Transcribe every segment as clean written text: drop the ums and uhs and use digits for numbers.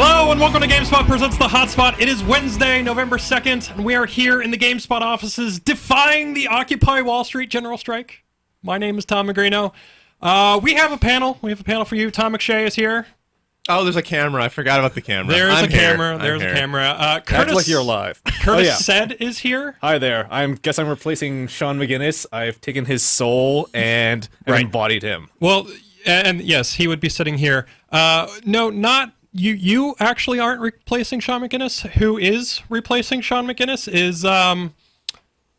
Hello and welcome to GameSpot presents the HotSpot. It is Wednesday, November 2nd, and we are here in the GameSpot offices defying the Occupy Wall Street general strike. My name is Tom Magrino. We have a panel. We have a panel for you. Tom McShay is here. Oh, there's a camera. I forgot about the camera. There's a camera. There's a camera. Curtis, act like you're live. Curtis Said is here. Hi there. I guess I'm replacing Sean McGinnis. I've taken his soul and embodied him. Well, and yes, he would be sitting here. No, not you. You actually aren't replacing Sean McGinnis. Who is replacing Sean McGinnis is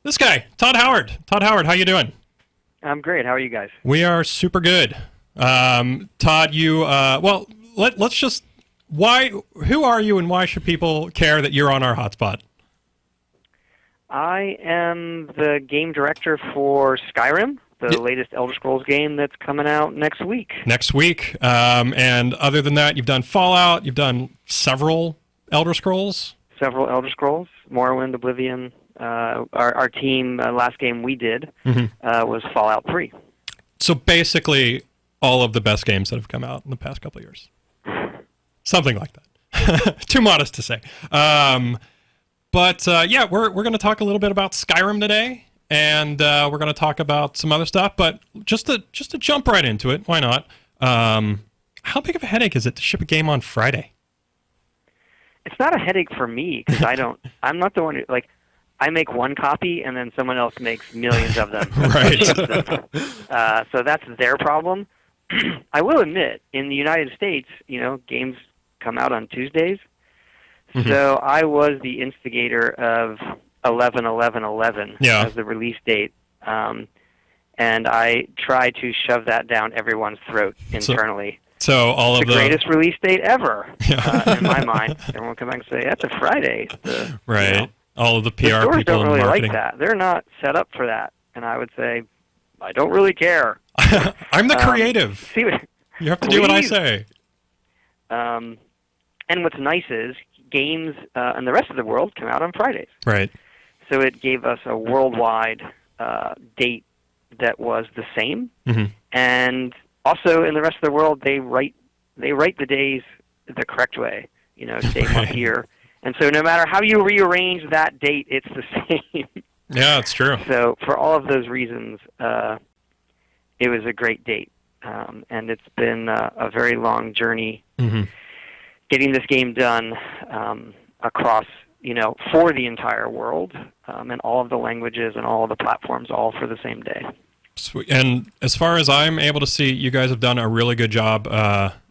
this guy, Todd Howard. Todd Howard, how you doing? I'm great. How are you guys? We are super good. Todd, you well. Let's just, who are you and why should people care that you're on our hotspot? I am the game director for Skyrim, the latest Elder Scrolls game that's coming out next week. Next week. And other than that, you've done Fallout, you've done several Elder Scrolls. Several Elder Scrolls, Morrowind, Oblivion. Our team, last game we did was Fallout 3. So basically all of the best games that have come out in the past couple of years. Something like that. Too modest to say. But yeah, we're going to talk a little bit about Skyrim today, and we're going to talk about some other stuff. But just to jump right into it, why not? How big of a headache is it to ship a game on Friday? It's not a headache for me because I'm not the one who, like, I make one copy and then someone else makes millions of them. Right. So that's their problem. I will admit, in the United States, games come out on Tuesdays. So I was the instigator of 11/11/11 as the release date, and I tried to shove that down everyone's throat internally. So all of the greatest release date ever in my mind. Everyone come back and say that's a Friday. Right. All of the PR the stores people don't really in marketing. like that. They're not set up for that, and I would say I don't really care. I'm the creative. You have to do what I say. And what's nice is games in the rest of the world come out on Fridays. Right. So it gave us a worldwide date that was the same. And also in the rest of the world, they write the days the correct way. Day, month, year. And so no matter how you rearrange that date, it's the same. Yeah, it's true. So for all of those reasons, it was a great date. And it's been a very long journey getting this game done across, for the entire world and all of the languages and all of the platforms, all for the same day. Sweet. And as far as I'm able to see, you guys have done a really good job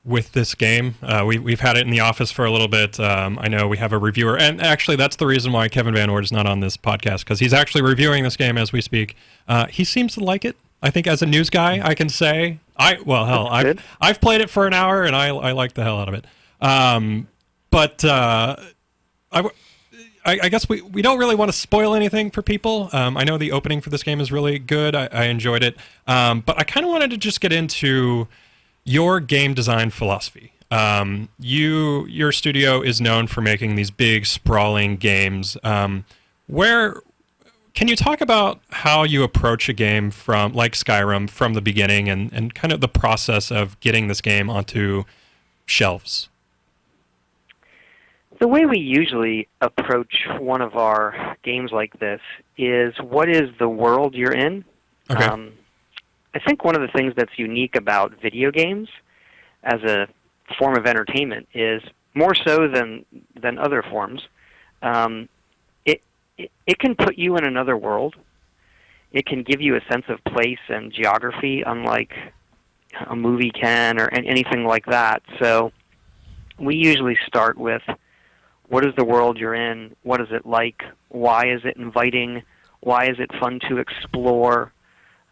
with this game. We've had it in the office for a little bit. I know we have a reviewer, and actually that's the reason why Kevin Van Ord is not on this podcast, because he's actually reviewing this game as we speak. He seems to like it. I think as a news guy, I can say I've played it for an hour and I like the hell out of it. But I guess we don't really want to spoil anything for people. I know the opening for this game is really good. I enjoyed it. But I kind of wanted to just get into your game design philosophy. Your studio is known for making these big, sprawling games. Can you talk about how you approach a game like Skyrim from the beginning and kind of the process of getting this game onto shelves? The way we usually approach one of our games like this is, what is the world you're in? Okay. I think one of the things that's unique about video games as a form of entertainment is, more so than other forms, it can put you in another world. It can give you a sense of place and geography, unlike a movie can or anything like that. So we usually start with, what is the world you're in? What is it like? Why is it inviting? Why is it fun to explore?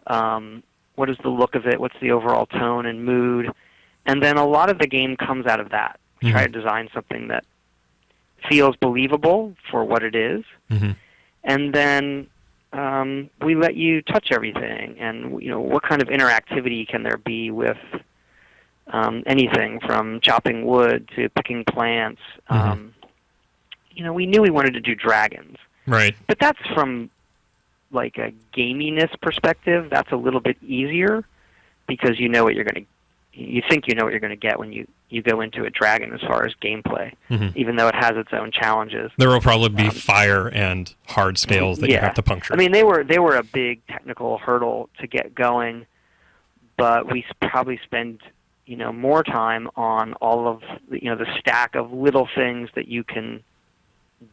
What is the look of it? What's the overall tone and mood? And then a lot of the game comes out of that. We try to design something that feels believable for what it is. And then we let you touch everything. And what kind of interactivity can there be with anything from chopping wood to picking plants? We knew we wanted to do dragons. Right. But that's from like a gaminess perspective. That's a little bit easier because you know what you're going to you think you know what you're going to get when you go into a dragon as far as gameplay, even though it has its own challenges. There will probably be fire and hard scales that you have to puncture. I mean, they were a big technical hurdle to get going, but we probably spend more time on all of the stack of little things that you can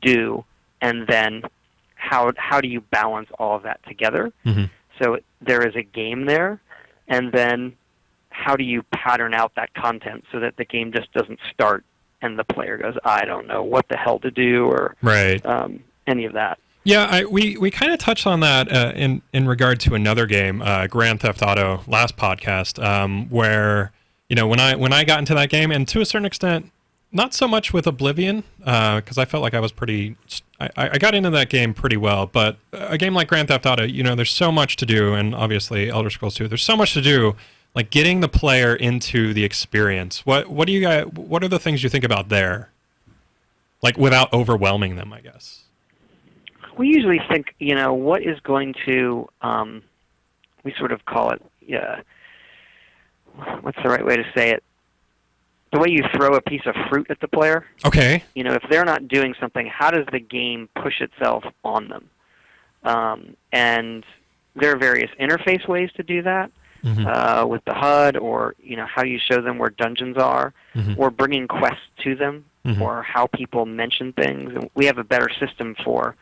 do, and then how do you balance all of that together? So there is a game there, and then how do you pattern out that content so that the game just doesn't start and the player goes, I don't know what the hell to do, or any of that. Yeah, we kind of touched on that in regard to another game, Grand Theft Auto, last podcast, where when I got into that game, and to a certain extent, not so much with Oblivion, because I felt like I was I got into that game pretty well, but a game like Grand Theft Auto, there's so much to do, and obviously Elder Scrolls 2, there's so much to do, like getting the player into the experience. What are the things you think about there? Like without overwhelming them, I guess. We usually think, what is going to, we sort of call it, what's the right way to say it? The way you throw a piece of fruit at the player. Okay. If they're not doing something, how does the game push itself on them? And there are various interface ways to do that. With the HUD, or how you show them where dungeons are, or bringing quests to them, or how people mention things. And we have a better system for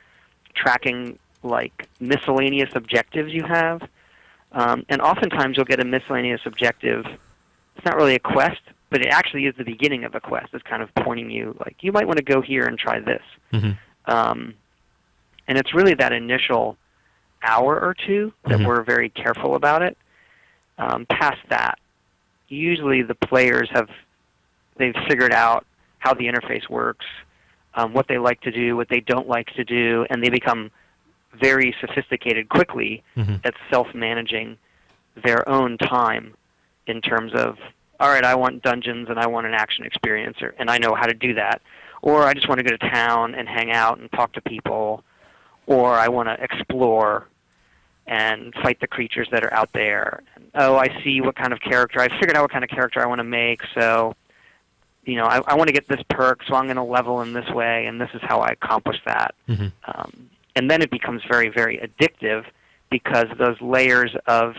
tracking like miscellaneous objectives you have, and oftentimes you'll get a miscellaneous objective. It's not really a quest, but it actually is the beginning of a quest. It's kind of pointing you like you might want to go here and try this, and it's really that initial hour or two that we're very careful about it. Past that, usually the players they've figured out how the interface works, what they like to do, what they don't like to do, and they become very sophisticated quickly at self-managing their own time in terms of, all right, I want dungeons and I want an action experience, and I know how to do that. Or I just want to go to town and hang out and talk to people, or I want to explore and fight the creatures that are out there. Oh, I see what kind of character. I figured out what kind of character I want to make, so I want to get this perk, so I'm going to level in this way, and this is how I accomplish that. And then it becomes very, very addictive because those layers of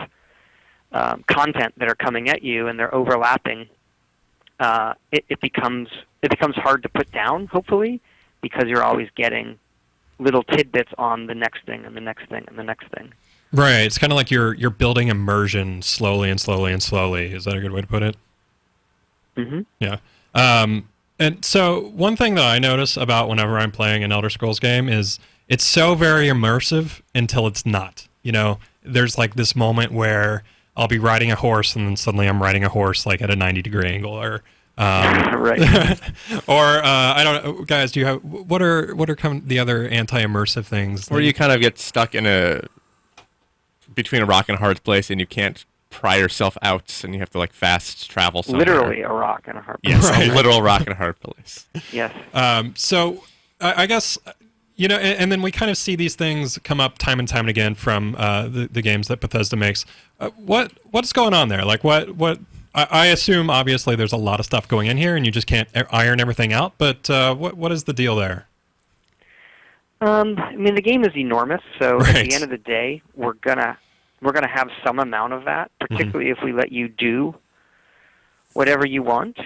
content that are coming at you and they're overlapping, it becomes hard to put down, hopefully, because you're always getting little tidbits on the next thing and the next thing and the next thing. Right. It's kind of like you're building immersion slowly and slowly and slowly. Is that a good way to put it? Yeah. And so one thing that I notice about whenever I'm playing an Elder Scrolls game is it's so very immersive until it's not. There's like this moment where I'll be riding a horse and then suddenly I'm riding a horse like at a 90-degree angle, or right. or I don't know, guys. Do you have what are the other anti-immersive things? Where you kind of get stuck in between a rock and a hard place, and you can't pry yourself out, and you have to like fast travel somewhere. Literally a rock and a hard place. Yes, right. A literal rock and a hard place. Yes. So I guess and then we kind of see these things come up time and time again from the games that Bethesda makes. What's going on there? Like what? I assume obviously there's a lot of stuff going in here, and you just can't iron everything out. But what is the deal there? I mean, the game is enormous, so Right. at the end of the day, we're gonna have some amount of that, particularly if we let you do whatever you want.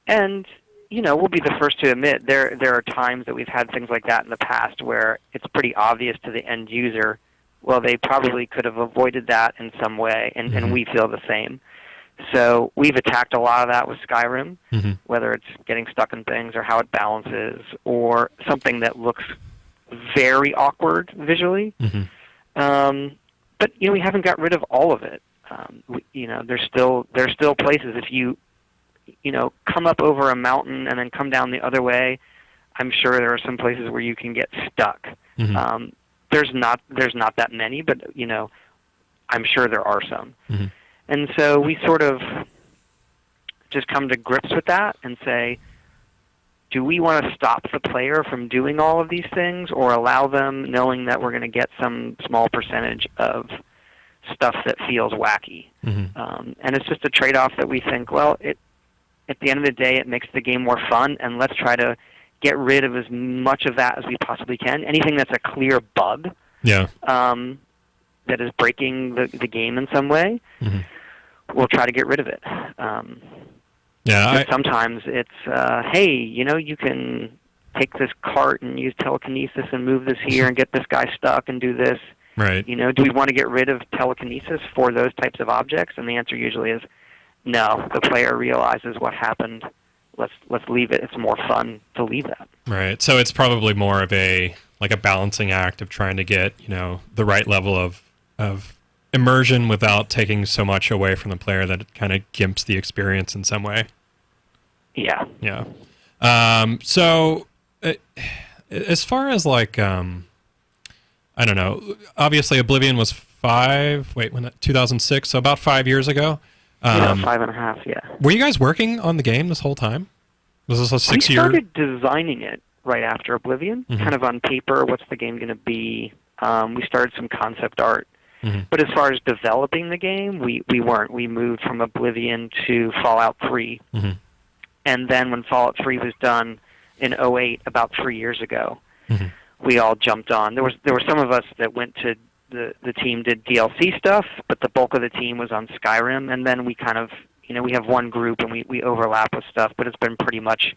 And we'll be the first to admit there are times that we've had things like that in the past where it's pretty obvious to the end user. Well, they probably could have avoided that in some way, and we feel the same. So we've attacked a lot of that with Skyrim, whether it's getting stuck in things or how it balances, or something that looks very awkward visually. But we haven't got rid of all of it. There's still places if you come up over a mountain and then come down the other way. I'm sure there are some places where you can get stuck. There's not that many, but I'm sure there are some. And so we sort of just come to grips with that and say, do we want to stop the player from doing all of these things, or allow them knowing that we're going to get some small percentage of stuff that feels wacky. And it's just a trade-off that we think, well, at the end of the day, it makes the game more fun, and let's try to get rid of as much of that as we possibly can. Anything that's a clear bug that is breaking the game in some way, we'll try to get rid of it. Sometimes it's, hey, you can take this cart and use telekinesis and move this here and get this guy stuck and do this. Right. Do we want to get rid of telekinesis for those types of objects? And the answer usually is no. The player realizes what happened. Let's leave it. It's more fun to leave that. Right. So it's probably more of a balancing act of trying to get, the right level of immersion without taking so much away from the player that it kind of gimps the experience in some way. Yeah. Yeah. So as far as I don't know, obviously Oblivion was 2006, so about 5 years ago. 5.5, yeah. Were you guys working on the game this whole time? Was this a 6 year? We started designing it right after Oblivion, kind of on paper, what's the game going to be. We started some concept art. But as far as developing the game, we weren't. We moved from Oblivion to Fallout 3. And then when Fallout 3 was done in 2008, about 3 years ago, we all jumped on. There were some of us that went to the team did DLC stuff, but the bulk of the team was on Skyrim. And then we kind of, we have one group and we overlap with stuff, but it's been pretty much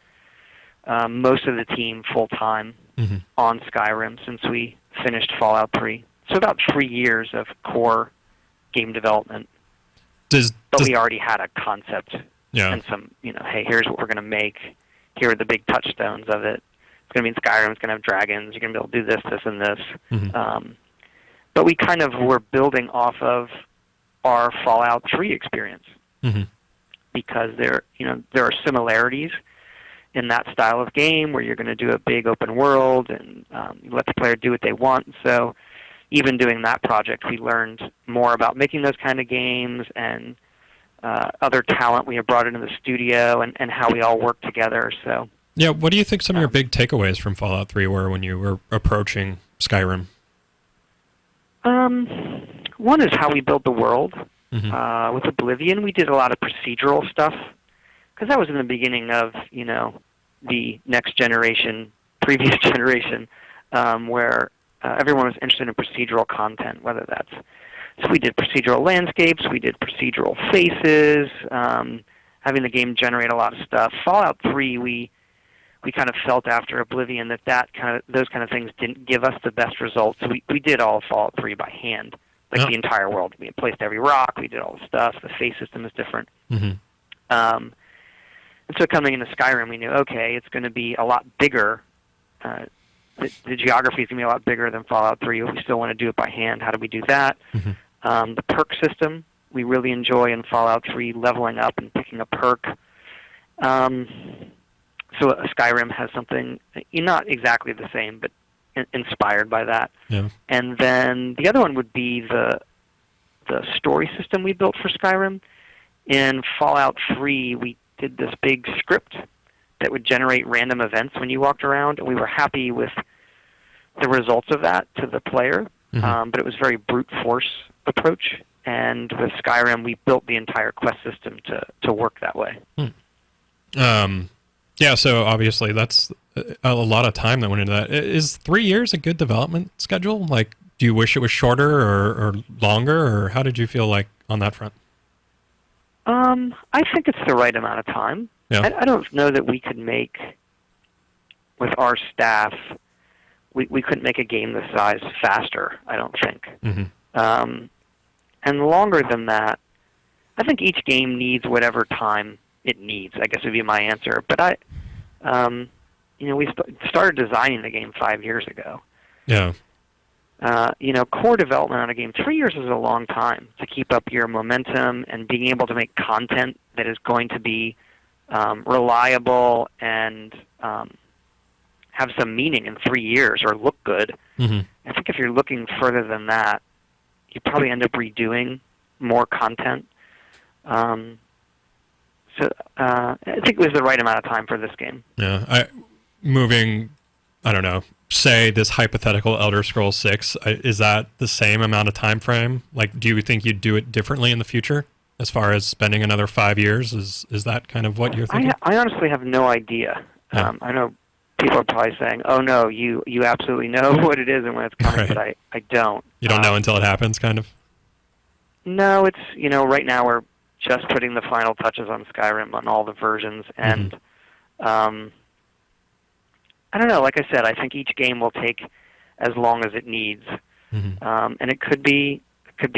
most of the team full-time on Skyrim since we finished Fallout 3. So about 3 years of core game development. But we already had a concept and some, hey, here's what we're going to make. Here are the big touchstones of it. It's going to be in Skyrim. It's going to have dragons. You're going to be able to do this, this, and this. But we kind of were building off of our Fallout 3 experience because there are similarities in that style of game where you're going to do a big open world and you let the player do what they want. So even doing that project, we learned more about making those kind of games and other talent we have brought into the studio and how we all work together. So yeah, what do you think some of your big takeaways from Fallout 3 were when you were approaching Skyrim? One is how we build the world. With Oblivion, we did a lot of procedural stuff because that was in the beginning of the next generation, previous generation, where everyone was interested in procedural content, whether that's... So we did procedural landscapes, we did procedural faces, having the game generate a lot of stuff. Fallout 3, we kind of felt after Oblivion those kind of things didn't give us the best results. So we did all of Fallout 3 by hand, the entire world. We placed every rock, we did all the stuff. The face system is different. And so coming into Skyrim, we knew, okay, it's going to be a lot bigger. The geography is going to be a lot bigger than Fallout 3. We still want to do it by hand. How do we do that? The perk system we really enjoy in Fallout 3, leveling up and picking a perk. So Skyrim has something not exactly the same, but inspired by that. Yeah. And then the other one would be the story system we built for Skyrim. In Fallout 3, we did this big script that would generate random events when you walked around, and we were happy with the results of that to the player, but it was very brute force approach. And with Skyrim, we built the entire quest system to work that way. Yeah, so obviously that's a lot of time that went into that. Is 3 years a good development schedule? Like, do you wish it was shorter or longer, or how did you feel like on that front? I think it's the right amount of time. Yeah. I don't know that we could make, with our staff, we couldn't make a game this size faster, I don't think. And longer than that, I think each game needs whatever time it needs, I guess would be my answer. But we started designing the game 5 years ago. Yeah. Core development on a game, 3 years is a long time to keep up your momentum and being able to make content that is going to be reliable and have some meaning in 3 years or look good. I think if you're looking further than that, you probably end up redoing more content. So I think it was the right amount of time for this game. Yeah, moving, I don't know, say this hypothetical Elder Scrolls 6, is that the same amount of time frame? Like, do you think you'd do it differently in the future as far as spending another 5 years? Is that kind of what you're thinking? I honestly have no idea. Yeah. I know people are probably saying, "Oh no, you absolutely know what it is and when it's coming," Right. but I don't. You don't know until it happens, kind of? No, it's right now we're just putting the final touches on Skyrim on all the versions, and I don't know. Like I said, I think each game will take as long as it needs, and it could be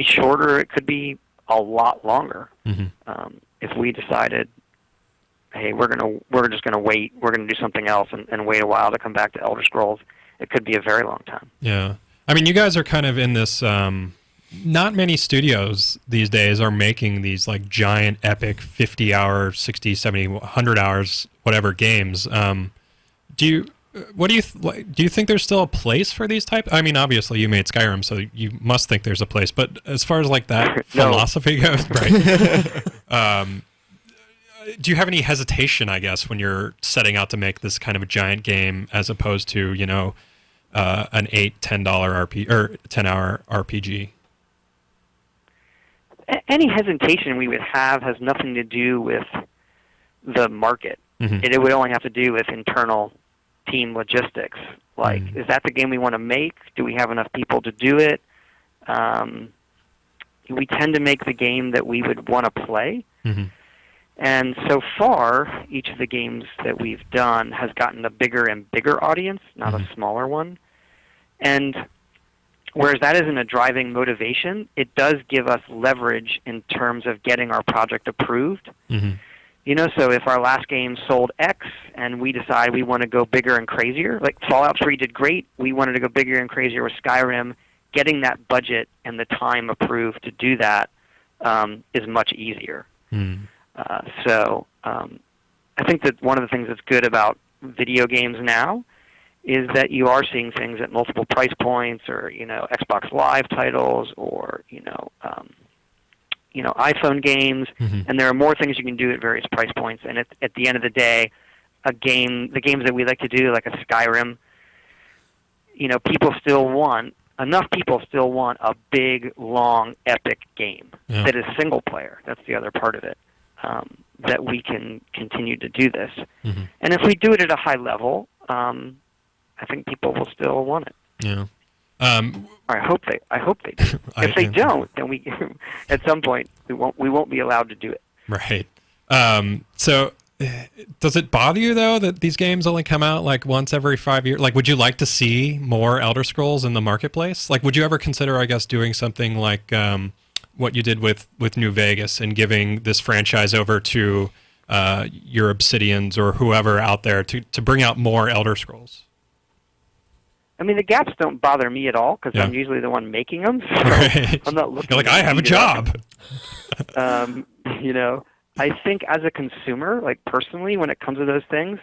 shorter. It could be a lot longer. If we decided, hey, we're just gonna wait. We're gonna do something else and wait a while to come back to Elder Scrolls. It could be a very long time. Yeah. I mean, you guys are kind of in this, not many studios these days are making these like giant epic 50-hour, 60, 70, 100 hours, whatever games. Do you think there's still a place for these type? I mean, obviously you made Skyrim, so you must think there's a place. But as far as like that philosophy goes, right? Do you have any hesitation, I guess, when you're setting out to make this kind of a giant game, as opposed to an $8-10 RP or 10-hour RPG? Any hesitation we would have has nothing to do with the market. It would only have to do with internal team logistics. Like, is that the game we want to make? Do we have enough people to do it? We tend to make the game that we would want to play. And so far, each of the games that we've done has gotten a bigger and bigger audience, not a smaller one. And whereas that isn't a driving motivation, it does give us leverage in terms of getting our project approved. So if our last game sold X and we decide we want to go bigger and crazier, like Fallout 3 did great, we wanted to go bigger and crazier with Skyrim, getting that budget and the time approved to do that is much easier. I think that one of the things that's good about video games now is that you are seeing things at multiple price points, or Xbox Live titles, or iPhone games, and there are more things you can do at various price points. And at the end of the day, the games that we like to do, like a Skyrim, people still want a big, long, epic game that is single player. That's the other part of it. That we can continue to do this, and if we do it at a high level, I think people will still want it. Yeah. I hope they do. If they don't, then we at some point we won't be allowed to do it. Right. So does it bother you though that these games only come out like once every 5 years? Like, would you like to see more Elder Scrolls in the marketplace? Like, would you ever consider, I guess, doing something like what you did with New Vegas and giving this franchise over to your Obsidians or whoever out there to bring out more Elder Scrolls? I mean, the gaps don't bother me at all because I'm usually the one making them. So I'm not looking. You're like, I have a job. I think as a consumer, like personally, when it comes to those things,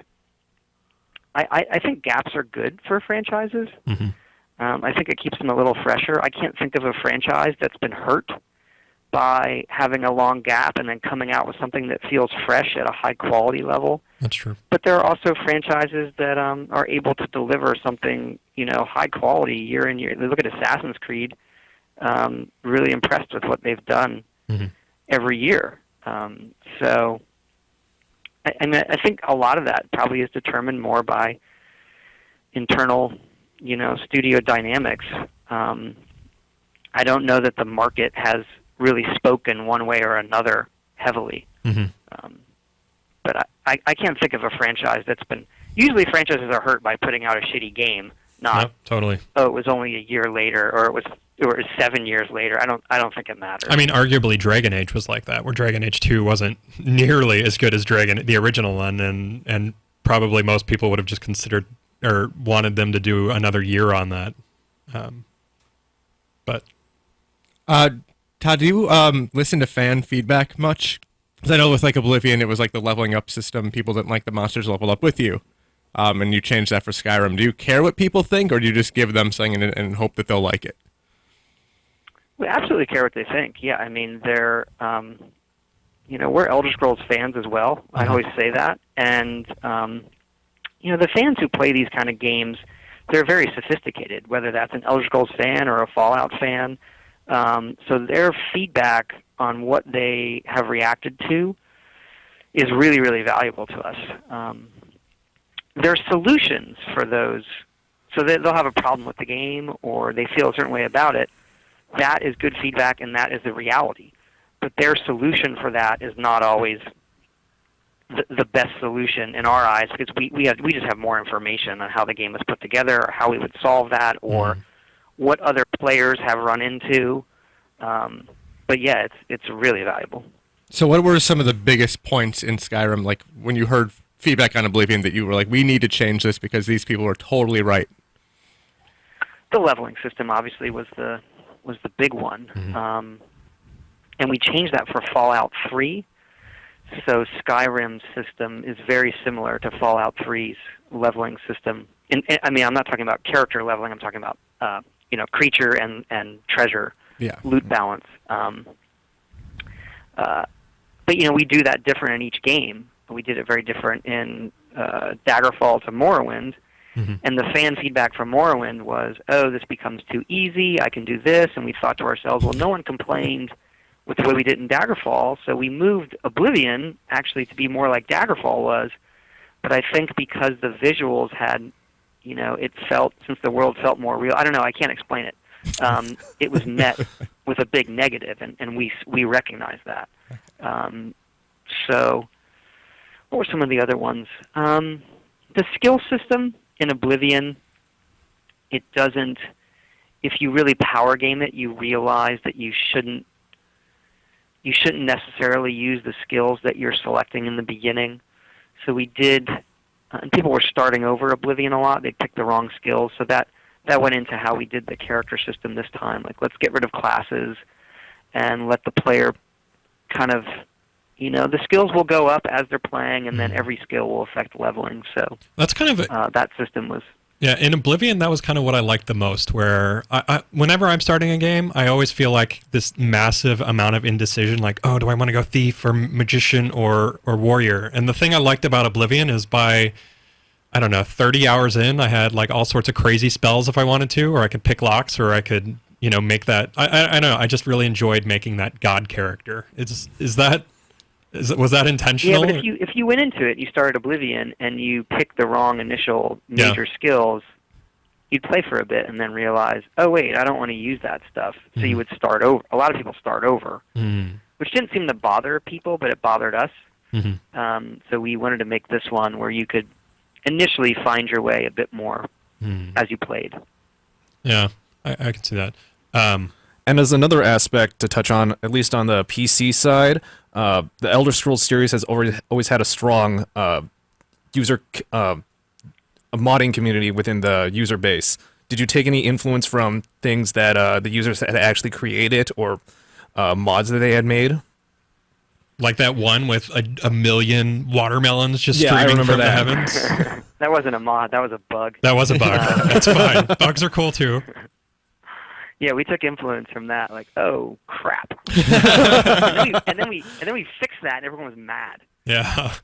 I think gaps are good for franchises. I think it keeps them a little fresher. I can't think of a franchise that's been hurt by having a long gap and then coming out with something that feels fresh at a high quality level. That's true. But there are also franchises that are able to deliver something, high quality year in year. Look at Assassin's Creed. Really impressed with what they've done every year. So I think a lot of that probably is determined more by internal, studio dynamics. I don't know that the market has really spoken one way or another heavily. But I can't think of a franchise that's been... Usually franchises are hurt by putting out a shitty game, not, yep, totally. Oh, it was only a year later, or it was 7 years later. I don't think it matters. I mean, arguably Dragon Age was like that, where Dragon Age 2 wasn't nearly as good as the original one, and probably most people would have just considered or wanted them to do another year on that. But Todd, do you listen to fan feedback much? Because I know with like Oblivion, it was like the leveling up system. People didn't like the monsters level up with you, and you changed that for Skyrim. Do you care what people think, or do you just give them something and hope that they'll like it? We absolutely care what they think. Yeah, I mean, they're, we're Elder Scrolls fans as well. I always say that. And, the fans who play these kind of games they're very sophisticated, whether that's an Elder Scrolls fan or a Fallout fan. So their feedback on what they have reacted to is really, really valuable to us. There are solutions for those. So they'll have a problem with the game or they feel a certain way about it. That is good feedback, and that is the reality. But their solution for that is not always the best solution in our eyes, because we just have more information on how the game was put together, or how we would solve that, or what other players have run into. But yeah, it's really valuable. So what were some of the biggest points in Skyrim, like when you heard feedback on Oblivion that you were like, we need to change this because these people are totally right? The leveling system obviously was the big one. And we changed that for Fallout 3. So Skyrim's system is very similar to Fallout 3's leveling system. And I mean, I'm not talking about character leveling. I'm talking about creature and treasure, loot balance. But we do that different in each game. We did it very different in Daggerfall to Morrowind. And the fan feedback from Morrowind was, oh, this becomes too easy. I can do this. And we thought to ourselves, well, no one complained with the way we did in Daggerfall, so we moved Oblivion actually to be more like Daggerfall was. But I think because the visuals had, it felt, since the world felt more real, I don't know, I can't explain it. It was met with a big negative, and we recognize that. So what were some of the other ones? The skill system in Oblivion, it doesn't, if you really power game it, you realize that you shouldn't necessarily use the skills that you're selecting in the beginning. So we did, and people were starting over Oblivion a lot. They picked the wrong skills. So that went into how we did the character system this time. Like, let's get rid of classes and let the player kind of, the skills will go up as they're playing, and then every skill will affect leveling. So that's kind of that system was. Yeah, in Oblivion, that was kind of what I liked the most, where whenever I'm starting a game, I always feel like this massive amount of indecision, like, oh, do I want to go thief or magician or warrior? And the thing I liked about Oblivion is by, 30 hours in, I had like all sorts of crazy spells if I wanted to, or I could pick locks, or I could, make that. I don't know, I just really enjoyed making that god character. Was that intentional? Yeah, but if you went into it, you started Oblivion, and you picked the wrong initial major skills, you'd play for a bit and then realize, oh wait, I don't want to use that stuff. So you would start over. A lot of people start over, which didn't seem to bother people, but it bothered us. So we wanted to make this one where you could initially find your way a bit more as you played. Yeah, I can see that. And as another aspect to touch on, at least on the PC side, the Elder Scrolls series has always had a strong user modding community within the user base. Did you take any influence from things that the users had actually created or mods that they had made? Like that one with a million watermelons just streaming from the heavens? That wasn't a mod. That was a bug. That was a bug. That's fine. Bugs are cool too. Yeah, we took influence from that. Like, oh crap! and then we fixed that, and everyone was mad. Yeah,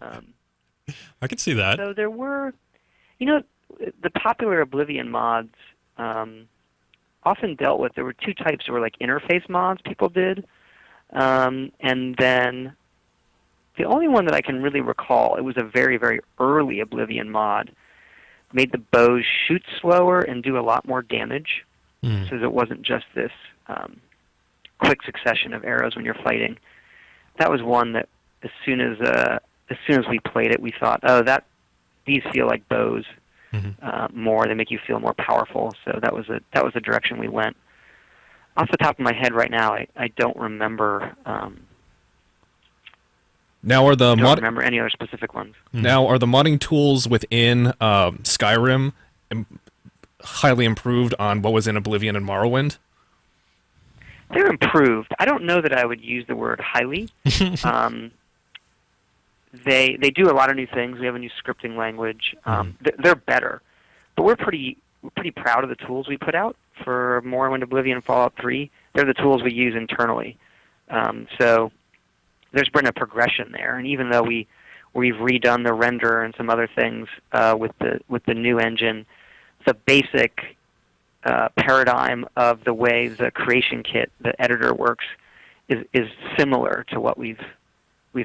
I can see that. So there were, the popular Oblivion mods often dealt with. There were two types. There were like interface mods people did, and then the only one that I can really recall, it was a very, very early Oblivion mod, made the bows shoot slower and do a lot more damage. So it wasn't just this quick succession of arrows when you're fighting. That was one that as soon as we played it, we thought, oh, these feel like bows more. They make you feel more powerful. So that was the direction we went. Off the top of my head right now, I don't remember. Now are the I don't remember any other specific ones. Now are the modding tools within Skyrim highly improved on what was in Oblivion and Morrowind? They're improved. I don't know that I would use the word highly. They do a lot of new things. We have a new scripting language. They're better, but we're pretty proud of the tools we put out for Morrowind, Oblivion, and Fallout 3. They're the tools we use internally. So there's been a progression there, and even though we've redone the render and some other things with the new engine, the basic paradigm of the way the creation kit, the editor works, is similar to what we've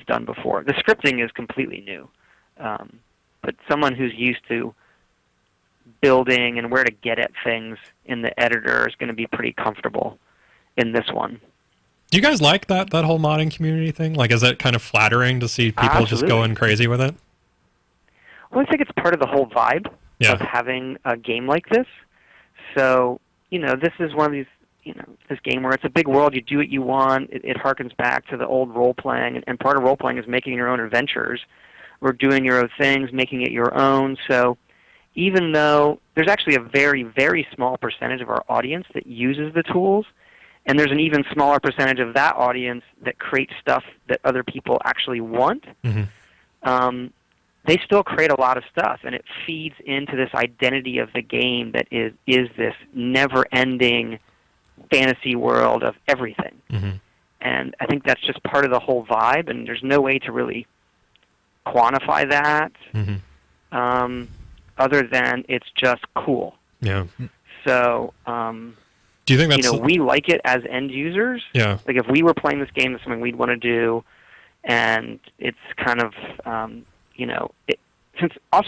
done before. The scripting is completely new, but someone who's used to building and where to get at things in the editor is going to be pretty comfortable in this one. Do you guys like that whole modding community thing? Like, is it kind of flattering to see people just going crazy with it? Well, I think it's part of the whole vibe Yeah. of having a game like this. So, this is one of these, this game where it's a big world, you do what you want, it harkens back to the old role-playing, and part of role-playing is making your own adventures, or doing your own things, making it your own. So even though there's actually a very, very small percentage of our audience that uses the tools, and there's an even smaller percentage of that audience that creates stuff that other people actually want, they still create a lot of stuff, and it feeds into this identity of the game that is this never-ending fantasy world of everything. And I think that's just part of the whole vibe, and there's no way to really quantify that other than it's just cool. Yeah. So, do you think that's... we like it as end users. Yeah. Like, if we were playing this game, it's something we'd want to do, and it's kind of...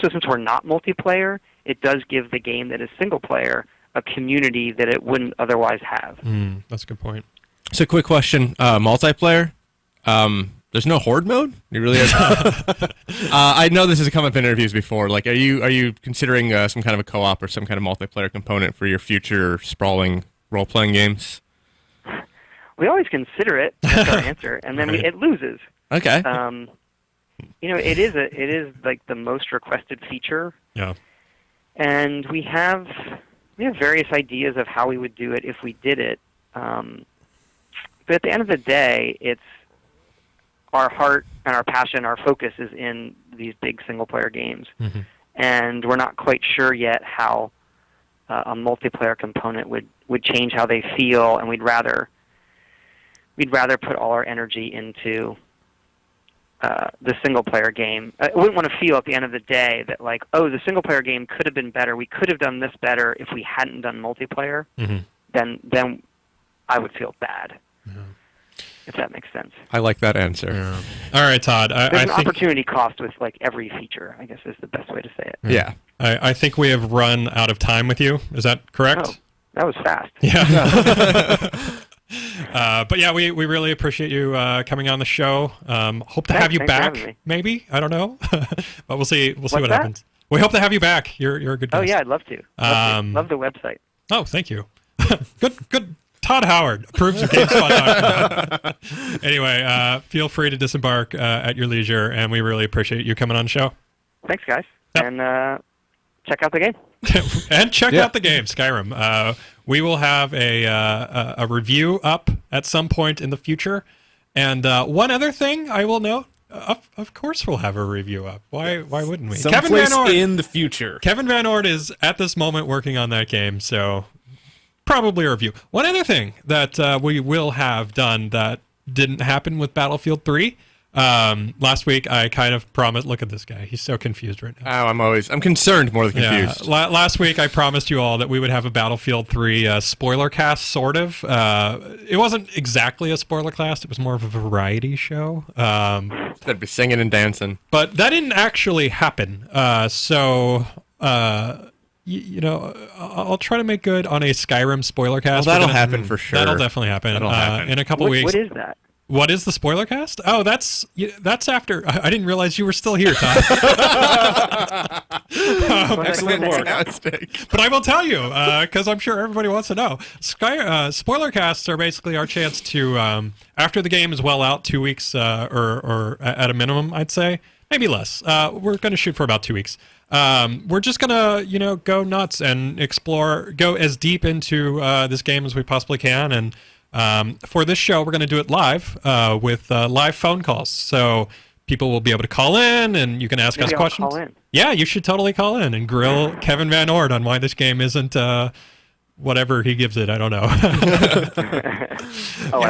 since we're not multiplayer, it does give the game that is single player a community that it wouldn't otherwise have. That's a good point. So, quick question: multiplayer. There's no horde mode. You really? I know this has come up in interviews before. Like, are you considering some kind of a co-op or some kind of multiplayer component for your future sprawling role-playing games? We always consider it. That's our answer, and then it loses. Okay. It is like the most requested feature. Yeah. And we have various ideas of how we would do it if we did it. But at the end of the day, it's our heart and our passion, our focus is in these big single-player games. And we're not quite sure yet how a multiplayer component would change how they feel, and we'd rather put all our energy into the single-player game. I wouldn't want to feel at the end of the day that, like, the single-player game could have been better. We could have done this better if we hadn't done multiplayer. Then I would feel bad, if that makes sense. I like that answer. Yeah. All right, Todd. There's an opportunity cost with, like, every feature, I guess is the best way to say it. Yeah. I think we have run out of time with you. Is that correct? Oh, that was fast. Yeah. But yeah, we really appreciate you coming on the show. Hope to have you back, maybe. I don't know, but we'll see. We'll see what happens. We hope to have you back. You're a good guest. Oh yeah, I'd love to. Love the website. Oh, thank you. Good. Todd Howard approves of GameSpot.com. Anyway, feel free to disembark at your leisure, and we really appreciate you coming on the show. Thanks, guys, Yep. and check out the game. And check out the game, Skyrim. We will have a review up at some point in the future. And one other thing I will note, of course we'll have a review up. Why wouldn't we? Someplace in the future. Kevin Van Ord is at this moment working on that game, so probably a review. One other thing that we will have done that didn't happen with Battlefield 3. Last week I kind of promised, look at this guy, he's so confused right now. Oh, I'm concerned more than confused. Yeah. Last week I promised you all that we would have a Battlefield 3 spoiler cast, sort of. It wasn't exactly a spoiler cast, it was more of a variety show. That'd be singing and dancing. But that didn't actually happen. I'll try to make good on a Skyrim spoiler cast. Well, that'll happen for sure. That'll definitely happen. That'll happen. In a couple weeks. What is that? What is the spoiler cast? Oh, that's after. I didn't realize you were still here, Todd. Excellent work. But I will tell you, because I'm sure everybody wants to know. Spoiler casts are basically our chance to, after the game is well out, 2 weeks or at a minimum, I'd say, maybe less. We're going to shoot for about 2 weeks. We're just gonna, go nuts and explore, go as deep into this game as we possibly can, and for this show, we're gonna do it live with live phone calls. So people will be able to call in, and you can ask us questions. Call in. Yeah, you should totally call in and grill Kevin Van Ord on why this game isn't whatever he gives it. I don't know.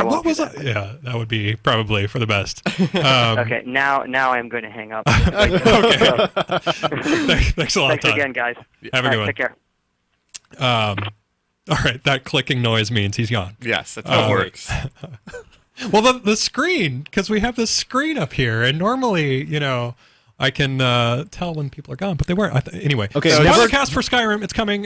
What was it? Yeah, that would be probably for the best. Okay, now I'm going to hang up. Okay. Thanks a lot, Thanks Todd. again, guys. Have a good one. Take care. All right, that clicking noise means he's gone. Yes, that's how it works. Well, the screen, because we have this screen up here, and normally, I can tell when people are gone, but they weren't. Anyway, Okay, so so never- podcast for Skyrim, it's coming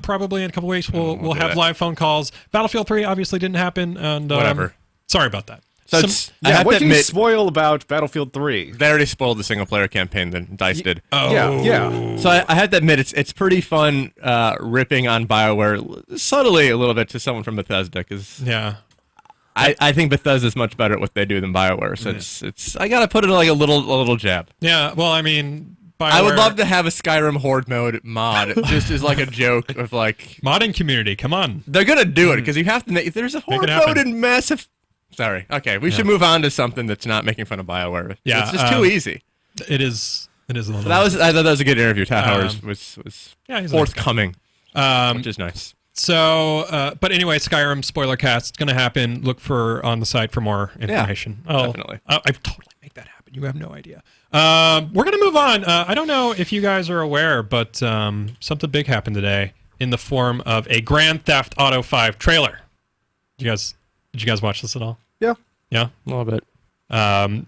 probably in a couple weeks. We'll do have that. live phone calls. Battlefield 3 obviously didn't happen, and Whatever. Sorry about that. So Some- it's, I Yeah, have what to do you admit, spoil about Battlefield 3? they already spoiled the single player campaign that DICE did. Yeah. So I have to admit, it's pretty fun ripping on BioWare subtly a little bit to someone from Bethesda, because yeah. I think Bethesda's much better at what they do than BioWare. So it's I gotta put it like a little jab. Yeah, well, I mean, I would BioWare- love to have a Skyrim Horde mode mod, just as like a joke of like modding community. Come on. they're gonna do it because you have to make. There's a Horde it happen. mode in massive. Sorry. Okay, we should move on to something that's not making fun of BioWare. Yeah, it's just too easy. It is a little. I thought that was a good interview. Todd Howard was yeah, he's a nice guy. forthcoming, which is nice. So, but anyway, Skyrim spoiler cast. It's going to happen. Look on the site for more information. definitely. I totally make that happen. You have no idea. We're going to move on. I don't know if you guys are aware, but something big happened today in the form of a Grand Theft Auto 5 trailer. Did you guys watch this at all? Yeah. Yeah. A little bit.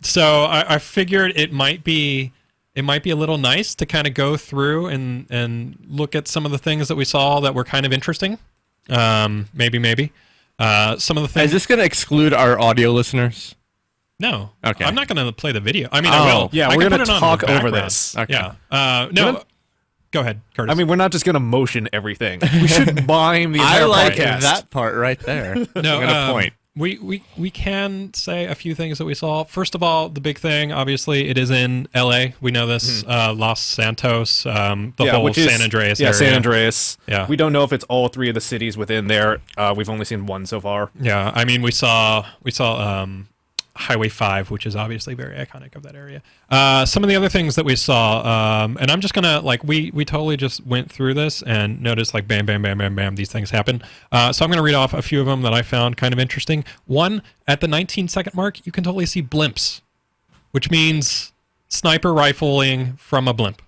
So I figured it might be a little nice to kind of go through and look at some of the things that we saw that were kind of interesting. Maybe. Some of the things. Is this going to exclude our audio listeners? No. Okay. I'm not going to play the video. I mean, I will. Yeah, I we're can gonna put it on talk the over background. this. Okay. Yeah. No. Go ahead, Curtis. I mean, we're not just going to motion everything. We should mime the I entire like podcast. that part right there. no. I'm gonna point. We can say a few things that we saw. First of all, the big thing, obviously, it is in L.A. We know this. Los Santos, the whole which is- San Andreas Yeah, area. San Andreas. Yeah. We don't know if it's all three of the cities within there. We've only seen one so far. Yeah, I mean, we saw Highway 5, which is obviously very iconic of that area. Some of the other things that we saw, and I'm just gonna we totally just went through this and noticed like bam, bam, bam, bam, bam, these things happen. So I'm gonna read off a few of them that I found kind of interesting. One, at the 19-second mark, you can totally see blimps, which means sniper rifling from a blimp,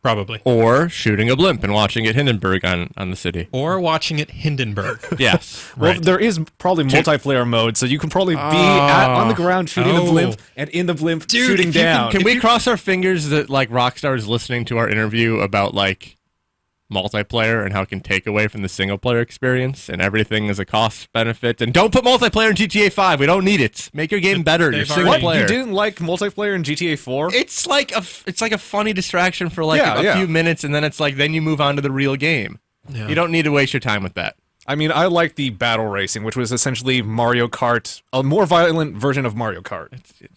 probably. Or shooting a blimp and watching it Hindenburg on the city. Or watching it Hindenburg. Yes. Well, Right. there is probably multiplayer mode, so you can probably be on the ground shooting the Oh. blimp and in the blimp Dude, shooting if you can- down. Can we cross our fingers that like Rockstar is listening to our interview about like multiplayer and how it can take away from the single player experience and everything is a cost benefit? And don't put multiplayer in GTA 5. We don't need it. Make your game better. Your they've single already- player. You didn't like multiplayer in GTA 4? It's like a funny distraction for like Yeah, a yeah. few minutes, and then it's like then you move on to the real game. Yeah. You don't need to waste your time with that. I mean, I like the battle racing, which was essentially Mario Kart, a more violent version of Mario Kart.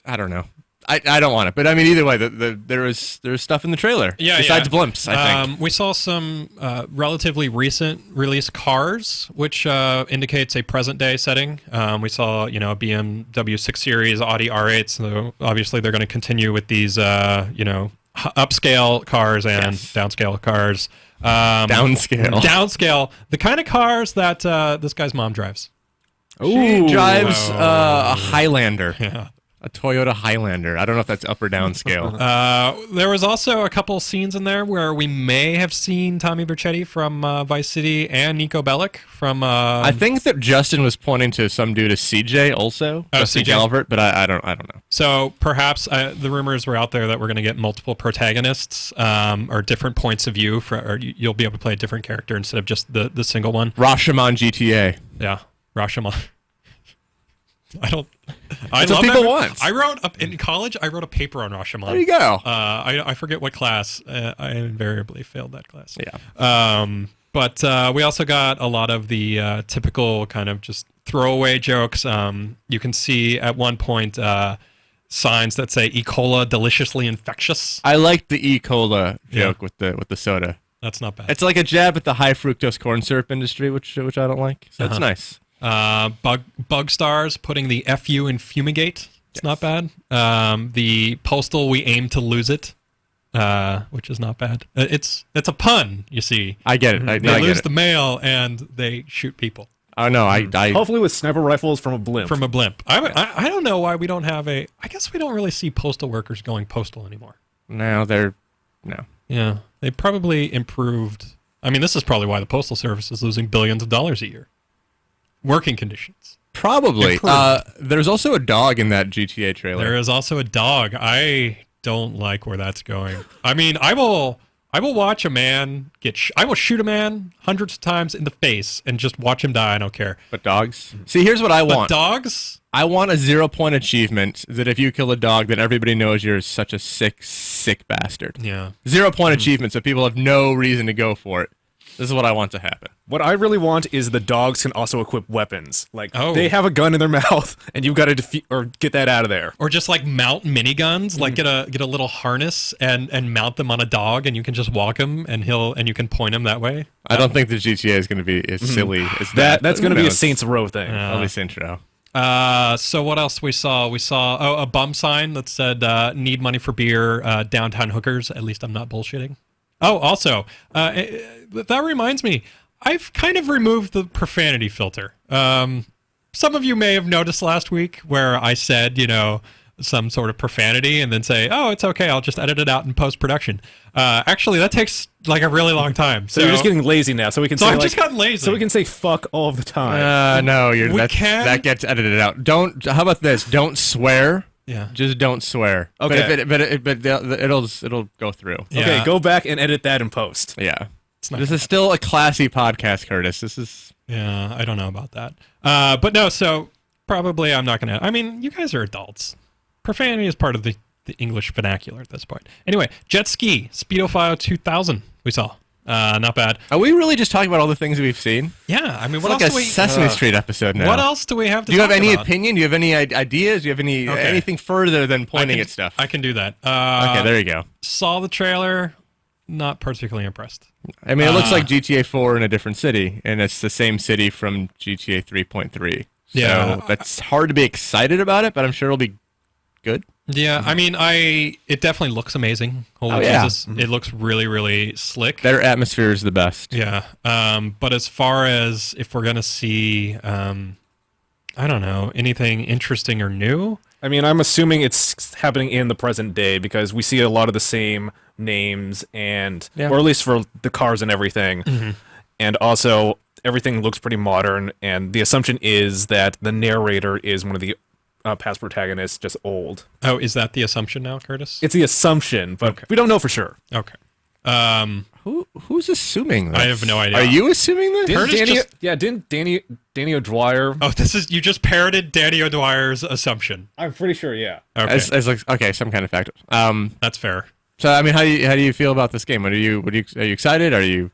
I don't know. I don't want it, but I mean either way, there was stuff in the trailer. Yeah, besides blimps, I think. We saw some relatively recent release cars, which indicates a present day setting. We saw, a BMW 6 Series, Audi R8. So obviously they're going to continue with these, upscale cars and downscale cars. Downscale. Downscale, the kind of cars that this guy's mom drives. She drives a Highlander. Yeah. A Toyota Highlander. I don't know if that's up or down scale. There was also a couple scenes in there where we may have seen Tommy Vercetti from Vice City and Nico Bellic from. I think that Justin was pointing to some dude as CJ also. Oh, Justin CJ. Calvert, but I don't know. So perhaps the rumors were out there that we're going to get multiple protagonists or different points of view, or you'll be able to play a different character instead of just the single one. Rashomon GTA. Yeah, Rashomon. I love what people that. want. I wrote in college. I wrote a paper on Rashomon. There you go. I forget what class. I invariably failed that class. Yeah. But we also got a lot of the typical kind of just throwaway jokes. You can see at one point signs that say "E. coli deliciously infectious." I like the E. Cola joke with the soda. That's not bad. It's like a jab at the high fructose corn syrup industry, which I don't like. So that's nice. Bug stars putting the FU in fumigate. It's not bad. The postal we aim to lose it, which is not bad. It's a pun, you see. I get it. I They lose get the it. mail and they shoot people Oh no, I Hopefully with sniper rifles from a blimp. from a blimp. I don't know why we don't have I guess we don't really see postal workers going postal anymore. no. Yeah, they probably improved. I mean, this is probably why the Postal Service is losing billions of dollars a year. Working conditions. Probably. Improved. There's also a dog in that GTA trailer. There is also a dog. I don't like where that's going. I mean, I will watch a man I will shoot a man hundreds of times in the face and just watch him die. I don't care. But dogs? See, here's what I But want. dogs? I want a 0-point achievement that if you kill a dog, then everybody knows you're such a sick, sick bastard. Yeah. 0-point achievement, so people have no reason to go for it. This is what I want to happen. What I really want is the dogs can also equip weapons. Like, Oh. they have a gun in their mouth, and you've got to defeat or get that out of there. Or just like mount miniguns, like get a little harness and mount them on a dog, and you can just walk him, and you can point him that way. I don't think the GTA is going to be as silly as that. That's going to be a Saints Row thing. Probably Saints Row. So what else we saw? We saw a bum sign that said "Need money for beer, downtown hookers." At least I'm not bullshitting. Oh, also, that reminds me, I've kind of removed the profanity filter. Some of you may have noticed last week where I said, some sort of profanity and then say, oh, it's okay, I'll just edit it out in post-production. Actually, that takes like a really long time. So you're just getting lazy now, so we can say I've just gotten lazy. So we can say fuck all the time. No, can. that gets edited out. How about this? Don't swear. Yeah. Just don't swear. Okay. But it'll go through. Yeah. Okay, go back and edit that in post. Yeah. not This is still a classy podcast, Curtis. This is. Yeah, I don't know about that. But no, so probably I'm not going to. I mean, you guys are adults. Profanity is part of the English vernacular at this point. Anyway, jet ski, Speedophile 2000 we saw. Not bad. Are we really just talking about all the things we've seen? Yeah, I mean, It's what like else a do we... Sesame Street episode now. What else do we have to Do you have talk any about? opinion? Do you have any ideas? Do you have anything further than pointing at stuff? I can do that. Okay, there you go. Saw the trailer. Not particularly impressed. I mean, it looks like GTA 4 in a different city, and it's the same city from GTA 3.3. Yeah. So that's hard to be excited about it, but I'm sure it'll be good. Yeah, I mean, it definitely looks amazing. Holy Jesus, it looks really, really slick. Their atmosphere is the best. Yeah, but as far as if we're gonna see, I don't know, anything interesting or new. I mean, I'm assuming it's happening in the present day because we see a lot of the same names and, or at least for the cars and everything. Mm-hmm. And also, everything looks pretty modern. And the assumption is that the narrator is one of the past protagonists, just old. Oh, is that the assumption now, Curtis? It's the assumption, but we don't know for sure. Okay. Who's assuming this? I have no idea. Are you assuming this? Didn't Danny O'Dwyer? Oh, you just parroted Danny O'Dwyer's assumption. I'm pretty sure, yeah. Okay, As like, okay, some kind of fact. that's fair. So I mean, how do you feel about this game? Are you excited? Are you?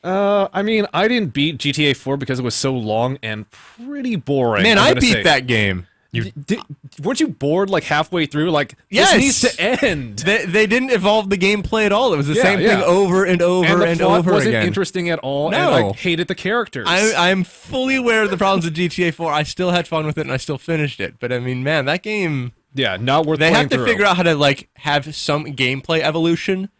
I mean, I didn't beat GTA 4 because it was so long and pretty boring. Man, I'm I gonna beat say. that game. Weren't you bored like halfway through? Like, Yes! this needs to end. They didn't evolve the gameplay at all. It was the same yeah. thing over and over And the and plot over wasn't again. interesting at all. No. And I hated the characters. I'm fully aware of the problems of GTA 4. I still had fun with it and I still finished it. But I mean, man, that game. Yeah, not worth They playing have to through. figure out how to like have some gameplay evolution,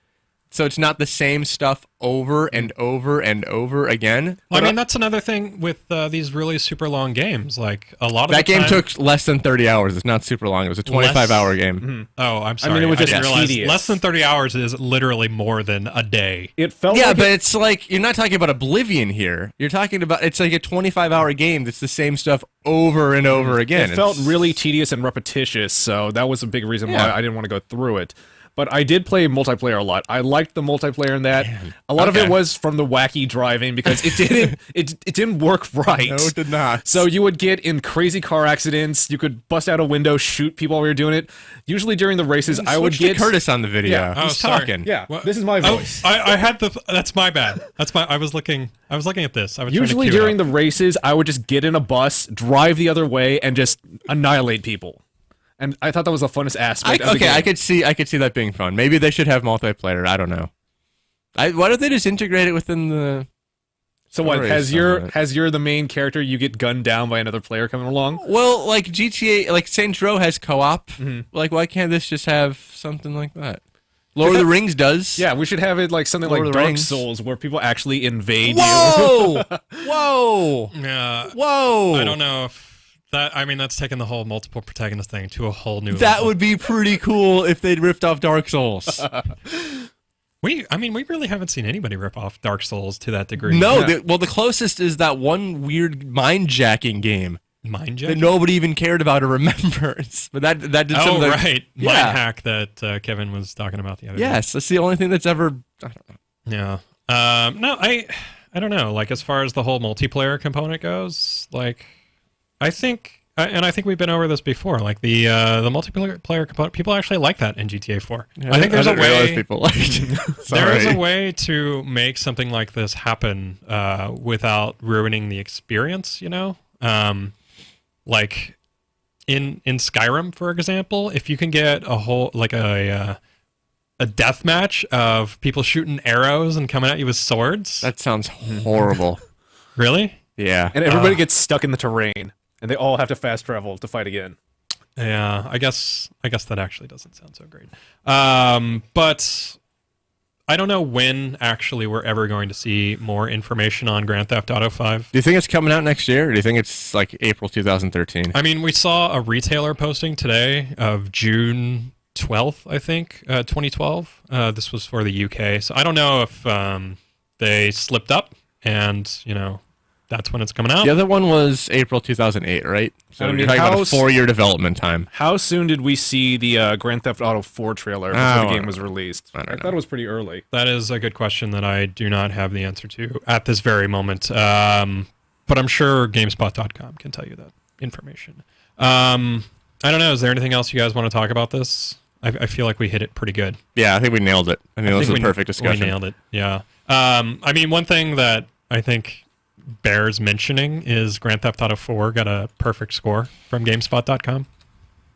so it's not the same stuff over and over and over again. Well, I mean, that's another thing with these really super long games. Like a lot of That the game time, took less than 30 hours. It's not super long. It was a 25-hour game. Oh, I'm sorry. it was just didn't realize tedious. less than 30 hours is literally more than a day. It felt Yeah, like but it's like you're not talking about Oblivion here. You're talking about it's like a 25-hour game that's the same stuff over and over again. it felt really tedious and repetitious, so that was a big reason why I didn't want to go through it. But I did play multiplayer a lot. I liked the multiplayer in that. A lot of it was from the wacky driving because it didn't it didn't work right. No, it did not. So you would get in crazy car accidents. You could bust out a window, shoot people while we were doing it. Usually during the races, I would Switch get to Curtis on the video. Yeah. Oh, He's sorry. talking. Yeah, What? this is my Oh, voice. I had the. That's my bad. That's my. I was looking at this. I was Usually trying to during the races, I would just get in a bus, drive the other way, and just annihilate people. And I thought that was the funnest aspect of the game. I could see that being fun. Maybe they should have multiplayer. I don't know. Why don't they just integrate it within the? So what? story Has you're the main character, you get gunned down by another player coming along? Well, like GTA, like Saints Row has co-op. Like, why can't this just have something like that? Lord of the Rings does. Yeah, we should have it like something Lord like of the Dark Rings. Souls, where people actually invade you. Whoa! Whoa! Whoa! I don't know if that. I mean, that's taking the whole multiple protagonist thing to a whole new. That level. would be pretty cool if they'd ripped off Dark Souls. I mean, we really haven't seen anybody rip off Dark Souls to that degree. No, Yeah. the closest is that one weird mind-jacking game Mind that Jack? nobody even cared about or remembers. But that did some Oh, of the... right. Yeah. Mind hack that Kevin was talking about the other day. Yes, that's the only thing that's ever... I don't know. Yeah. No, I don't know. Like, as far as the whole multiplayer component goes, like, I think, and I think we've been over this before, like the multiplayer component, people actually like that in GTA 4. I think there's a didn't realize way. people liked. There is a Sorry. way to make something like this happen without ruining the experience, you know? Like in Skyrim, for example, if you can get a whole, like a death match of people shooting arrows and coming at you with swords. That sounds horrible. Really? Yeah. And everybody gets stuck in the terrain, and they all have to fast travel to fight again. Yeah, I guess that actually doesn't sound so great. But I don't know when actually we're ever going to see more information on Grand Theft Auto 5. Do you think it's coming out next year, or do you think it's like April 2013? I mean, we saw a retailer posting today of June 12th, I think, 2012. This was for the UK. So I don't know if they slipped up and, you know, that's when it's coming out. The other one was April 2008, right? So I mean, you're talking about a how 4-year development time. How soon did we see the Grand Theft Auto 4 trailer before Oh, the game was released? I don't know. thought it was pretty early. That is a good question that I do not have the answer to at this very moment. But I'm sure GameSpot.com can tell you that information. I don't know. Is there anything else you guys want to talk about this? I feel like we hit it pretty good. Yeah, I think we nailed it. I mean, this is a perfect discussion. We nailed it. Yeah. I mean, one thing that I think bears mentioning is Grand Theft Auto 4 got a perfect score from GameSpot.com.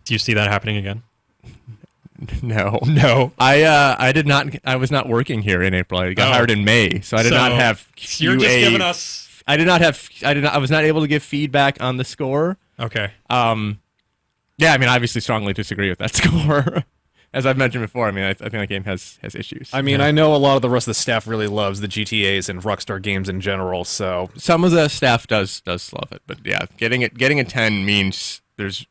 Do you see that happening again? No. No. I did not. I was not working here in April. I got hired in May, so I did not have. You're just giving us. I did not have. I was not able to give feedback on the score. Okay. Yeah, I mean, obviously, strongly disagree with that score. As I've mentioned before, I mean, I think that game has issues. I mean, I know a lot of the rest of the staff really loves the GTAs and Rockstar games in general, so... Some of the staff does love it, but yeah, getting a 10 means there's...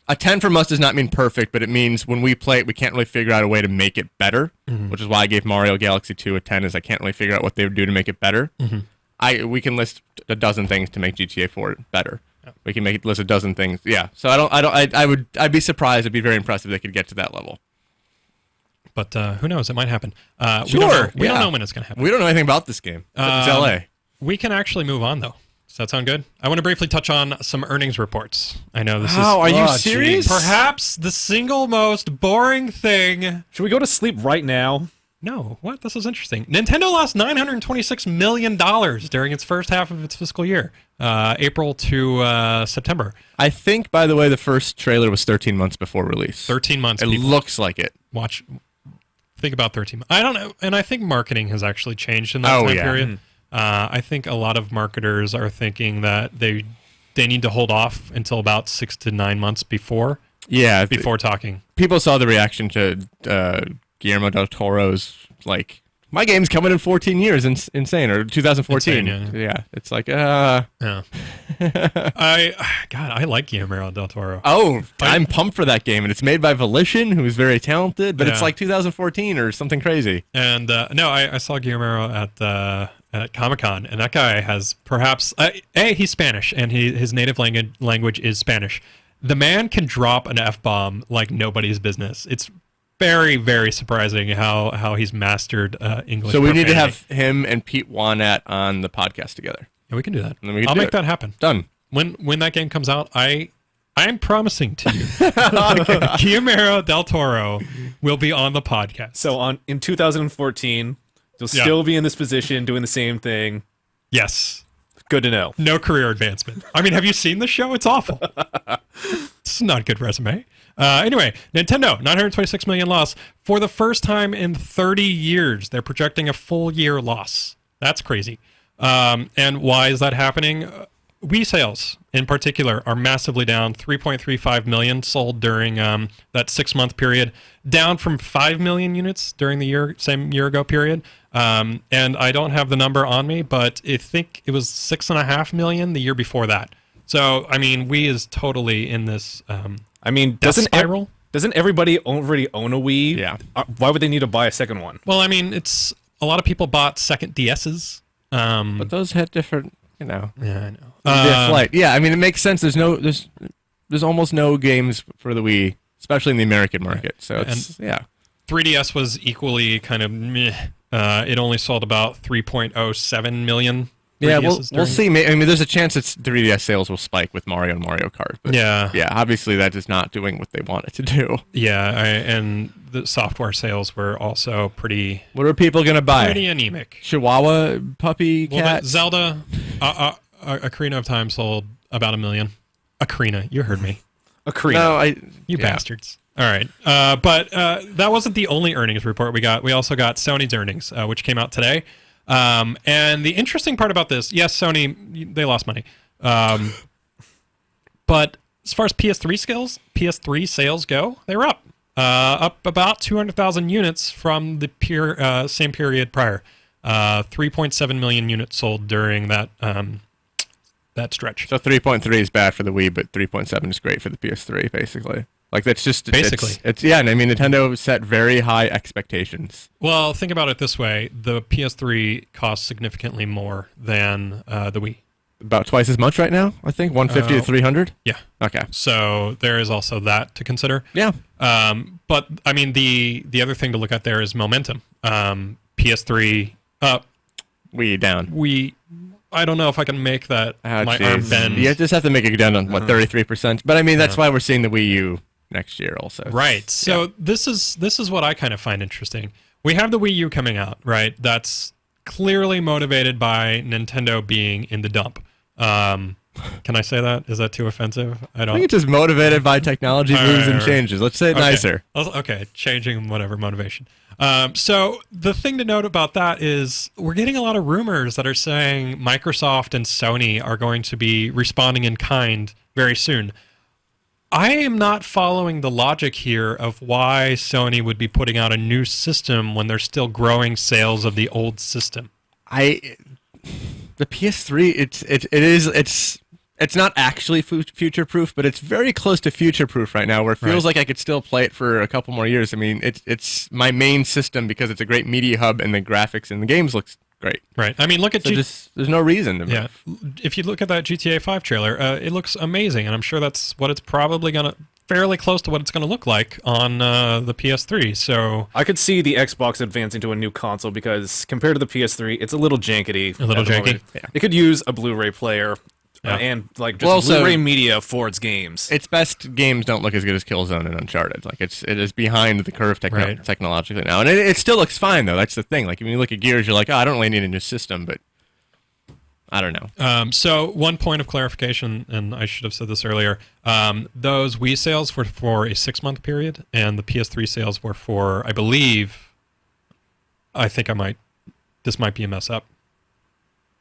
A 10 from us does not mean perfect, but it means when we play it, we can't really figure out a way to make it better, which is why I gave Mario Galaxy 2 a 10, is I can't really figure out what they would do to make it better. We can list a dozen things to make GTA 4 better. We can list a dozen things. Yeah. So I'd be surprised. It'd be very impressive if they could get to that level. But who knows? It might happen. Sure. We don't know when it's going to happen. We don't know anything about this game. It's LA. We can actually move on, though. Does that sound good? I want to briefly touch on some earnings reports. I know this is... Are you Oh, serious? perhaps the single most boring thing... Should we go to sleep right now? No, what? This is interesting. Nintendo lost $926 million during its first half of its fiscal year, April to September. I think, by the way, the first trailer was 13 months before release. 13 months. It people. looks like it. Think about 13 months. I don't know. And I think marketing has actually changed in that time period. I think a lot of marketers are thinking that they need to hold off until about 6 to 9 months before talking. People saw the reaction to Guillermo del Toro's, like, my game's coming in 14 years, insane, or 2014. Insane, yeah, it's like, Yeah. I like Guillermo del Toro. I'm pumped for that game, and it's made by Volition, who's very talented, but it's Yeah. like 2014 or something crazy. And no, I saw Guillermo at Comic-Con, and that guy has perhaps he's Spanish, and his native language is Spanish. The man can drop an F-bomb like nobody's business. It's very, very surprising how he's mastered English. So we need to profanity. have him and Pete Wanat on the podcast together. Yeah, we can do that. And then we can I'll do make it. that happen. Done. When that game comes out, I'm promising to you, Guillermo del Toro will be on the podcast. So in 2014, you'll still be in this position doing the same thing. Yes. Good to know. No career advancement. I mean, have you seen the show? It's awful. It's not a good resume. Anyway, Nintendo, $926 million loss. For the first time in 30 years, they're projecting a full year loss. That's crazy. And why is that happening? Wii sales, in particular, are massively down. 3.35 million sold during that 6-month period, down from 5 million units during the same year ago period. And I don't have the number on me, but I think it was 6.5 million the year before that. So, I mean, Wii is totally in this I mean, death spiral. Doesn't everybody already own a Wii? Yeah. Why would they need to buy a second one? Well, I mean, it's a lot of people bought second DSs. But those had different, Yeah, I know. Yeah, I mean, it makes sense. There's almost no games for the Wii, especially in the American market. So it's, 3DS was equally kind of meh. It only sold about 3.07 million. Yeah, 3DSs we'll during- see. I mean, there's a chance that 3DS sales will spike with Mario and Mario Kart. But Yeah. yeah, obviously that is not doing what they want it to do. Yeah, and the software sales were also pretty What are people gonna buy? anemic. Chihuahua puppy Well, cat? Zelda, Ocarina of Time sold about 1 million. Ocarina, you heard me. Ocarina. No, You bastards. All right. But that wasn't the only earnings report we got. We also got Sony's earnings, which came out today. And the interesting part about this, yes, Sony, they lost money. But as far as PS3 sales go, they were up. Up about 200,000 units from the same period prior. 3.7 million units sold during that stretch. So 3.3 is bad for the Wii, but 3.7 is great for the PS3, basically. Like that's just Basically. It's yeah, and I mean Nintendo set very high expectations. Well, think about it this way: the PS3 costs significantly more than the Wii. About twice as much right now, I think, 150 to 300. Yeah. Okay. So there is also that to consider. Yeah. But I mean, the other thing to look at there is momentum. PS3 up. Wii down. I don't know if I can make that Oh, my jeez. arm bend. You just have to make it down on what 33%. But I mean that's why we're seeing the Wii U next year also. Right. So this is what I kind of find interesting. We have the Wii U coming out, right? That's clearly motivated by Nintendo being in the dump. Can I say that? Is that too offensive? I I don't. think it's just motivated by technology moves and right. changes. Let's say it nicer. Okay, changing whatever motivation. So the thing to note about that is we're getting a lot of rumors that are saying Microsoft and Sony are going to be responding in kind very soon. I am not following the logic here of why Sony would be putting out a new system when they're still growing sales of the old system. The PS3, it's not actually future proof, but it's very close to future proof right now. Where it feels like I could still play it for a couple more years. I mean, it's my main system because it's a great media hub and the graphics and the games looks great. Right. I mean, look at there's no reason to move. Yeah. If you look at that GTA 5 trailer, it looks amazing, and I'm sure that's what it's probably going to fairly close to what it's going to look like on the PS3. So I could see the Xbox advancing to a new console because compared to the PS3, it's a little jankety. A little at the janky? moment. Yeah. It could use a Blu-ray player Yeah. and like just Well, so- Blu-ray media for its games. Its best games don't look as good as Killzone and Uncharted. Like it is behind the curve Right. technologically now, and it still looks fine though. That's the thing. Like when you look at Gears, you're like, oh, I don't really need a new system, but I don't know. So one point of clarification, and I should have said this earlier, those Wii sales were for a 6-month period, and the PS3 sales were for, I believe, this might be a mess up.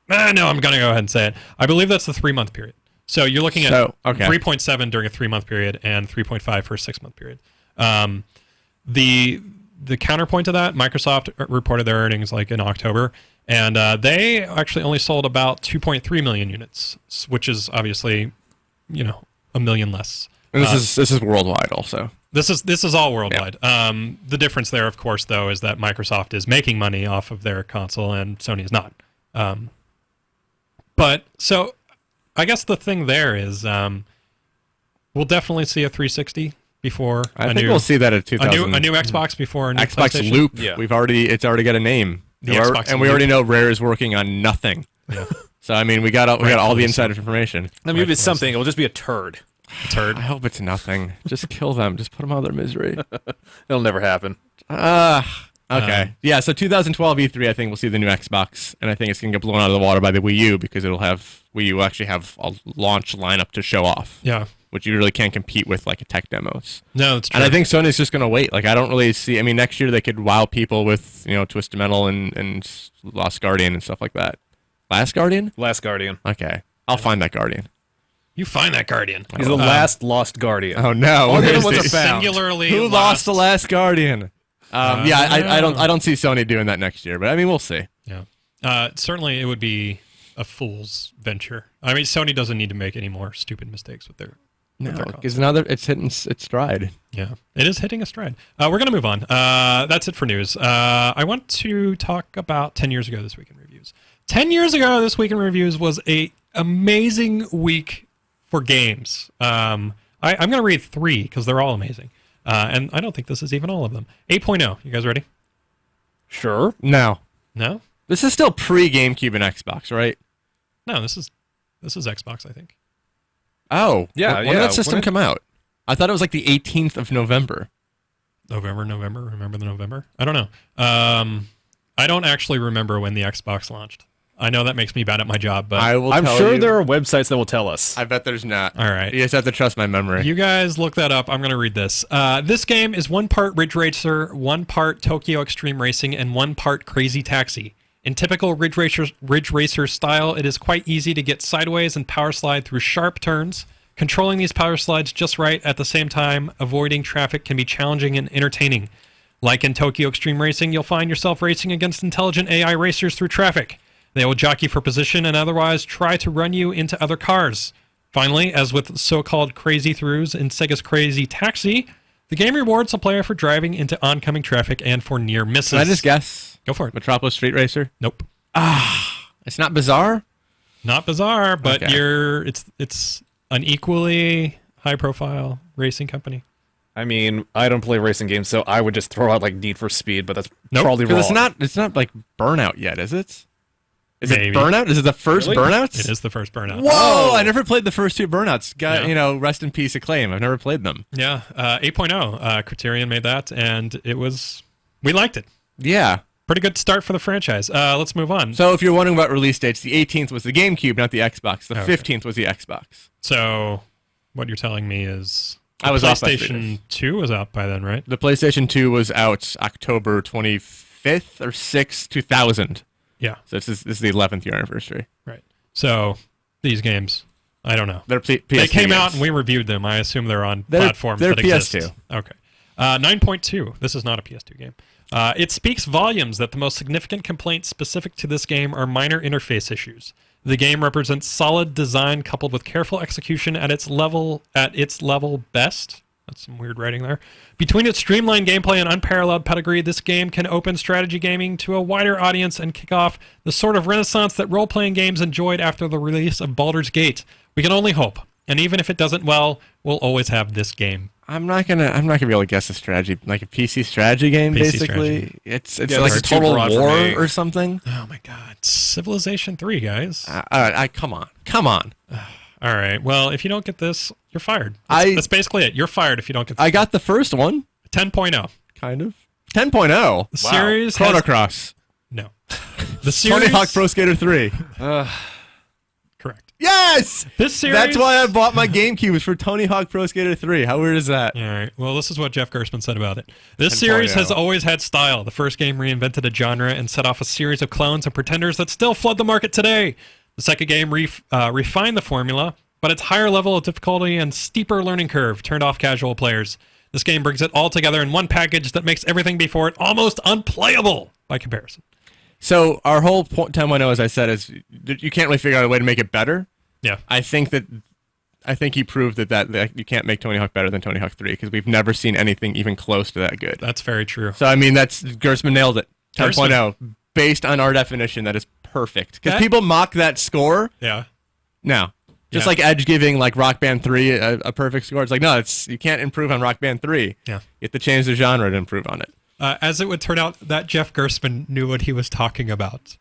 No, I'm going to go ahead and say it. I believe that's the 3-month period. So you're looking at 3.7 during a 3-month period and 3.5 for a 6-month period. The counterpoint to that, Microsoft reported their earnings like in October, and they actually only sold about 2.3 million units, which is obviously, 1 million less. And this is worldwide also. This is all worldwide. The difference there, of course, though, is that Microsoft is making money off of their console and Sony is not. But so I guess the thing there is we'll definitely see a 360 before I think we'll see that at 2000. a new Xbox before a new Xbox PlayStation. Loop. Yeah. It's already got a name. The Xbox and we Loop. already know Rare is working on nothing. Yeah. So I mean, we got all the Rightfully inside information. I mean, if it's something, it'll just be a turd. Turd. I hope it's nothing. Just kill them. Just put them out of their misery. It'll never happen. Okay. Yeah, so 2012 E3, I think we'll see the new Xbox, and I think it's going to get blown out of the water by the Wii U because Wii U will actually have a launch lineup to show off, Yeah. which you really can't compete with like a tech demos. No, that's true. And I think Sony's just going to wait. Like, I don't really see. I mean, next year they could wow people with Twisted Metal and Lost Guardian and stuff like that. Last Guardian? Last Guardian. Okay, I'll find that Guardian. you find that Guardian. He's the last lost Guardian. Oh no! All the Where other is ones he? are found. Singularly Who lost the last Guardian? I don't see Sony doing that next year, but I mean we'll see. Yeah. Certainly, it would be a fool's venture. I mean, Sony doesn't need to make any more stupid mistakes with their No, they're because now it's hitting its stride. Yeah, it is hitting a stride. We're going to move on. That's it for news. I want to talk about 10 years ago this week in reviews. 10 years ago this week in reviews was a amazing week for games. I'm going to read 3 because they're all amazing. And I don't think this is even all of them. 8.0. You guys ready? Sure. No. No? This is still pre-GameCube and Xbox, right? No, this is Xbox, I think. Oh. Yeah, When did that system when come out? I thought it was like the 18th of November. November. Remember the November? I don't know. I don't actually remember when the Xbox launched. I know that makes me bad at my job, but I'm sure there are websites that will tell us. I bet there's not. all right. You just have to trust my memory. You guys look that up. I'm going to read this. This game is 1 part Ridge Racer, 1 part Tokyo Extreme Racing, and 1 part Crazy Taxi. In typical Ridge Racer style, it is quite easy to get sideways and power slide through sharp turns. Controlling these power slides just right at the same time, avoiding traffic can be challenging and entertaining. Like in Tokyo Extreme Racing, you'll find yourself racing against intelligent AI racers through traffic. They will jockey for position and otherwise try to run you into other cars. Finally, as with so-called crazy throughs in Sega's Crazy Taxi, the game rewards the player for driving into oncoming traffic and for near misses. Can I just guess? Go for it. Metropolis Street Racer? Nope. It's not Bizarre? Not bizarre, but Okay. it's an equally high-profile racing company. I mean, I don't play racing games, so I would just throw out like Need for Speed, but that's Nope. probably wrong. Because it's not like Burnout yet, is it? Is Maybe. it Burnout? Is it the first Really? Burnouts? It is the first Burnout. Whoa! I never played the first 2 Burnouts. Yeah. Rest in peace, Acclaim. I've never played them. Yeah, 8.0. Criterion made that, and we liked it. Yeah. Pretty good start for the franchise. Let's move on. So if you're wondering about release dates, the 18th was the GameCube, not the Xbox. The Okay. 15th was the Xbox. So what you're telling me is I was off by 3 PlayStation days. 2 was out by then, right? The PlayStation 2 was out October 25th or 6th, 2000. Yeah, So this is the 11th year anniversary. right. So these games, I don't know. They're PS2 They came games. out and we reviewed them. I assume they're on They're platforms that PS2. exist. Okay. 9.2. This is not a PS2 game. It speaks volumes that the most significant complaints specific to this game are minor interface issues. The game represents solid design coupled with careful execution at its level best. That's some weird writing there. Between its streamlined gameplay and unparalleled pedigree, this game can open strategy gaming to a wider audience and kick off the sort of renaissance that role-playing games enjoyed after the release of Baldur's Gate. We can only hope. And even if it doesn't, well, we'll always have this game. I'm not gonna be able to guess a strategy, like a PC strategy game. PC basically, strategy. it's Yeah, like this a is too Total broad for War me. or something. Oh my god. Civilization 3, guys. All right, come on. All right. Well, if you don't get this, you're fired. I- That's basically it. You're fired if you don't get this. I got the first one, 10.0. kind of. 10.0. The series Chrono has... Cross. No. The series... Tony Hawk Pro Skater 3. Correct. Yes! This series... That's why I bought my GameCube, was for Tony Hawk Pro Skater 3. How weird is that? All right. Well, this is what Jeff Gerstmann said about it. This 10.0. series has always had style. The first game reinvented a genre and set off a series of clones and pretenders that still flood the market today. The second game refined the formula, but its higher level of difficulty and steeper learning curve turned off casual players. This game brings it all together in one package that makes everything before it almost unplayable by comparison. So our whole 10.0, as I said, is you can't really figure out a way to make it better. Yeah. I think he proved that you can't make Tony Hawk better than Tony Hawk 3 because we've never seen anything even close to that good. That's very true. So I mean, that's Gerstmann nailed it. 10.0, Gerstmann. based on our definition, that is perfect. Because That- people mock that score. Yeah. No. Just Yeah. like Edge giving like Rock Band 3 a perfect score. It's like, no, you can't improve on Rock Band 3. Yeah. You have to change the genre to improve on it. As it would turn out, that Jeff Gerstmann knew what he was talking about.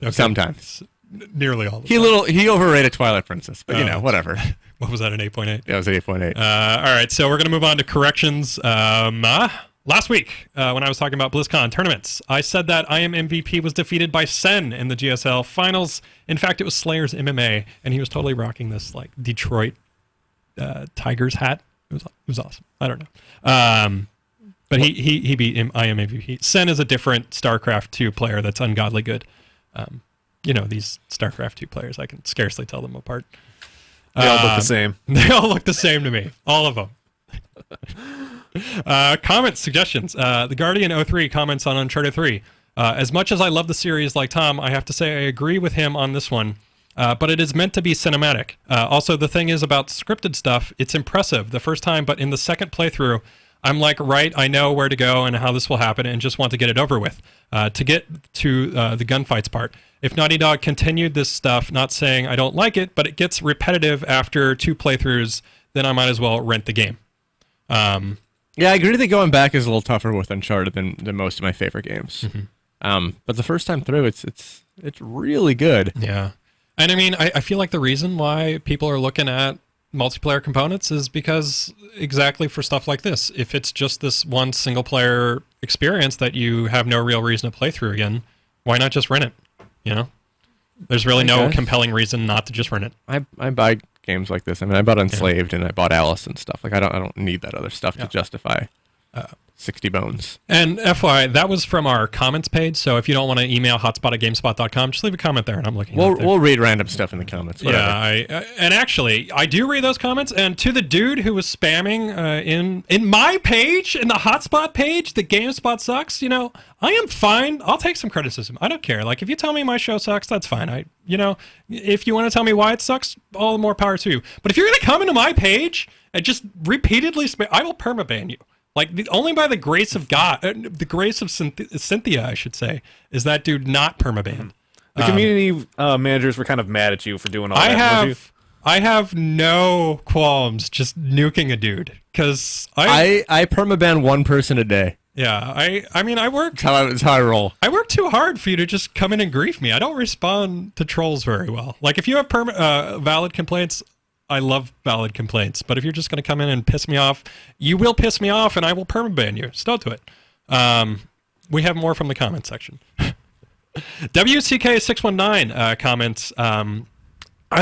Okay. Sometimes. Nearly all the time. He overrated Twilight Princess, but Oh. whatever. What was that, an 8.8? That was 8.8. All right, so we're going to move on to corrections. Last week, when I was talking about BlizzCon tournaments, I said that I Am MVP was defeated by Sen in the GSL finals. In fact, it was Slayer's MMA, and he was totally rocking this like Detroit Tigers hat. It was awesome. I don't know. But he beat him. I Am MVP. Sen is a different StarCraft 2 player that's ungodly good. These StarCraft 2 players, I can scarcely tell them apart. They all look the same. They all look the same to me. All of them. Comments, suggestions. The Guardian 03 comments on Uncharted 3. As much as I love the series like Tom, I have to say I agree with him on this one. but it is meant to be cinematic. Also, the thing is about scripted stuff, it's impressive the first time, but in the second playthrough, I'm like, right, I know where to go and how this will happen and just want to get it over with. To get to the gunfights part. If Naughty Dog continued this stuff, not saying I don't like it, but it gets repetitive after 2 playthroughs, then I might as well rent the game. Yeah, I agree that going back is a little tougher with Uncharted than most of my favorite games. But the first time through, it's really good. Yeah. And I mean, I feel like the reason why people are looking at multiplayer components is because exactly for stuff like this. If it's just this one single player experience that you have no real reason to play through again, why not just rent it? You know? There's really no compelling reason not to just rent it. I buy games like this. I mean, I bought Enslaved and I bought Alice and stuff. Like I don't need that other stuff to justify 60 bones. And FYI, that was from our comments page. So if you don't want to email hotspot@gamespot.com, just leave a comment there, and I'm looking. We'll read random stuff in the comments. Whatever. Yeah, and actually, I do read those comments. And to the dude who was spamming in my page, in the hotspot page, that GameSpot sucks. You know, I am fine. I'll take some criticism. I don't care. Like if you tell me my show sucks, that's fine. If you want to tell me why it sucks, all the more power to you. But if you're gonna come into my page and just repeatedly spam, I will permaban you. Like, only by the grace of God, the grace of Cynthia, I should say, is that dude not permabanned. The community managers were kind of mad at you for doing all that. I have no qualms just nuking a dude, because I permaban one person a day. Yeah, I mean, I work... That's how I roll. I work too hard for you to just come in and grief me. I don't respond to trolls very well. Like, if you have valid complaints... I love valid complaints, but if you're just going to come in and piss me off, you will piss me off, and I will permaban you. So don't do it. We have more from the comment section. WCK619 comments. I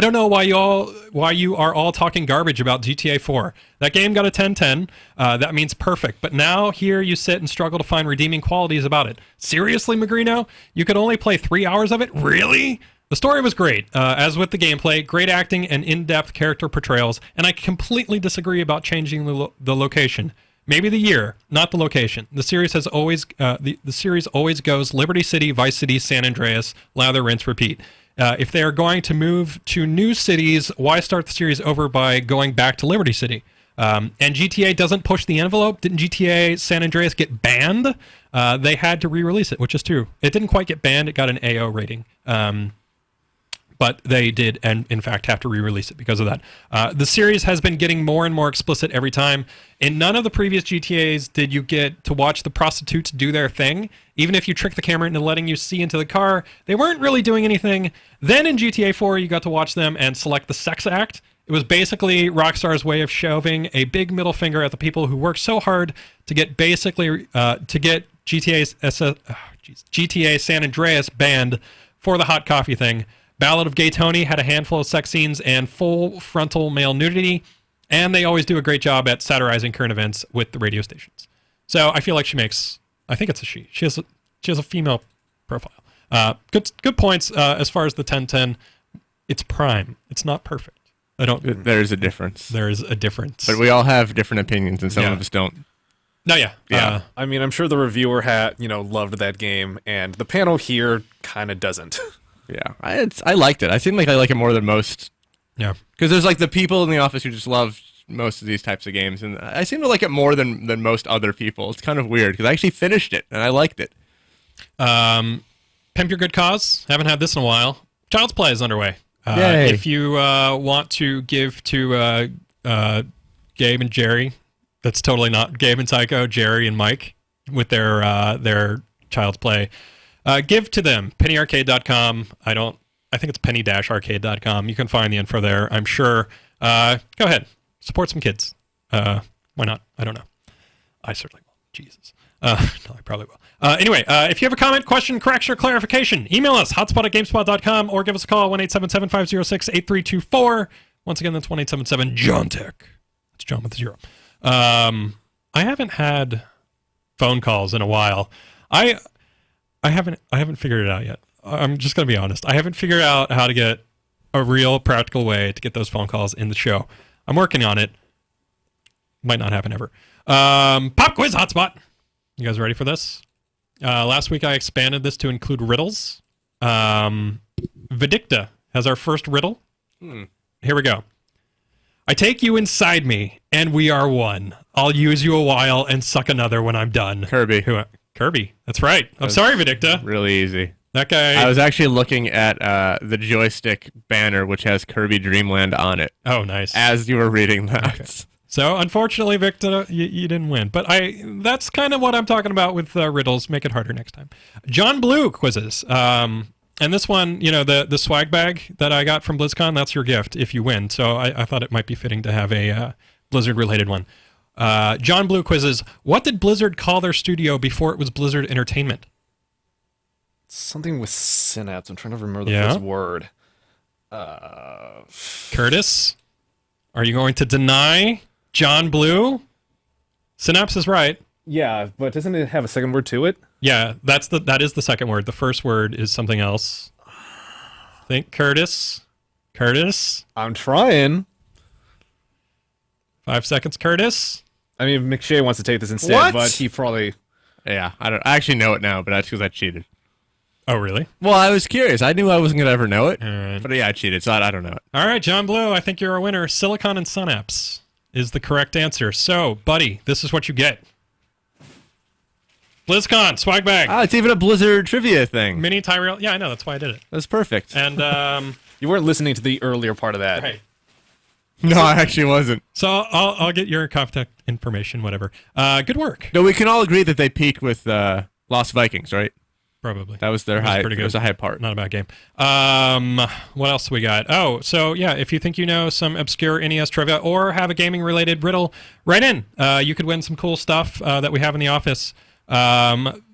don't know why you are all talking garbage about GTA 4. That game got a 10/10. That means perfect. But now here you sit and struggle to find redeeming qualities about it. Seriously, Magrino? You could only play 3 hours of it? Really? The story was great, as with the gameplay, great acting and in-depth character portrayals, and I completely disagree about changing the location. Maybe the year, not the location. The series has always the series always goes Liberty City, Vice City, San Andreas, lather, rinse, repeat. If they are going to move to new cities, why start the series over by going back to Liberty City? And GTA doesn't push the envelope. Didn't GTA San Andreas get banned? They had to re-release it, which is true. It didn't quite get banned. It got an AO rating. But they did, and in fact, have to re-release it because of that. The series has been getting more and more explicit every time. In none of the previous GTAs did you get to watch the prostitutes do their thing. Even if you trick the camera into letting you see into the car, they weren't really doing anything. Then in GTA 4, you got to watch them and select the sex act. It was basically Rockstar's way of shoving a big middle finger at the people who worked so hard to get GTA San Andreas banned for the hot coffee thing. Ballad of Gay Tony had a handful of sex scenes and full frontal male nudity, and they always do a great job at satirizing current events with the radio stations. So I feel like I think it's a she. She has a female profile. Good points as far as the 10/10. It's prime. It's not perfect. There's a difference. There is a difference. But we all have different opinions, and some of us don't. No, yeah. Yeah. I mean, I'm sure the reviewer loved that game, and the panel here kind of doesn't. Yeah, I liked it. I seem like I like it more than most. Yeah, because there's like the people in the office who just love most of these types of games, and I seem to like it more than most other people. It's kind of weird because I actually finished it and I liked it. Pimp Your Good Cause. Haven't had this in a while. Child's Play is underway. Yay. If you want to give to Gabe and Jerry, that's totally not Gabe and Psycho, Jerry and Mike with their Child's Play. Give to them, pennyarcade.com. I think it's penny-arcade.com. You can find the info there, I'm sure. Go ahead. Support some kids. Why not? I don't know. I certainly will. Jesus. No, I probably will. Anyway, if you have a comment, question, correction, or clarification, email us, hotspot@gamespot.com, or give us a call, 1-877-506-8324. Once again, that's 1-877-JOHN-TECH. That's John with a 0. I haven't had phone calls in a while. I haven't figured it out yet. I'm just going to be honest. I haven't figured out how to get a real practical way to get those phone calls in the show. I'm working on it. Might not happen ever. Pop quiz hotspot. You guys ready for this? Last week I expanded this to include riddles. Vidicta has our first riddle. Here we go. I take you inside me, and we are one. I'll use you a while and suck another when I'm done. Kirby. Kirby. That's right. I'm sorry, Vidicta. Really easy. That guy. I was actually looking at the joystick banner, which has Kirby Dream Land on it. Oh, nice. As you were reading that. Okay. So, unfortunately, Victor, you didn't win. But that's kind of what I'm talking about with riddles. Make it harder next time. John Blue quizzes. And this one, the swag bag that I got from BlizzCon, that's your gift if you win. So I thought it might be fitting to have a Blizzard-related one. John Blue quizzes, what did Blizzard call their studio before it was Blizzard Entertainment? Something with Synapse. I'm trying to remember the first word. Curtis, are you going to deny John Blue? Synapse is right. Yeah, but doesn't it have a second word to it? Yeah, that is the second word. The first word is something else. Think, Curtis. Curtis? I'm trying. 5 seconds, Curtis. I mean, McShay wants to take this instead, What? but he probably... Yeah, I actually know it now, but that's because I cheated. Oh, really? Well, I was curious. I knew I wasn't going to ever know it. All right. But yeah, I cheated, so I don't know it. All right, John Blue, I think you're a winner. Silicon and Synapse is the correct answer. So, buddy, this is what you get. BlizzCon, swag bag. Oh, it's even a Blizzard trivia thing. Mini Tyrell. Yeah, I know. That's why I did it. That's perfect. And, You weren't listening to the earlier part of that. right. No, I actually wasn't. So I'll get your contact information, whatever. Good work. No, we can all agree that they peaked with Lost Vikings, right? Probably. That was their That was high. pretty good. It was a high part. Not a bad game. What else we got? Oh, so yeah, if you think you know some obscure NES trivia or have a gaming-related riddle, write in. You could win some cool stuff that we have in the office.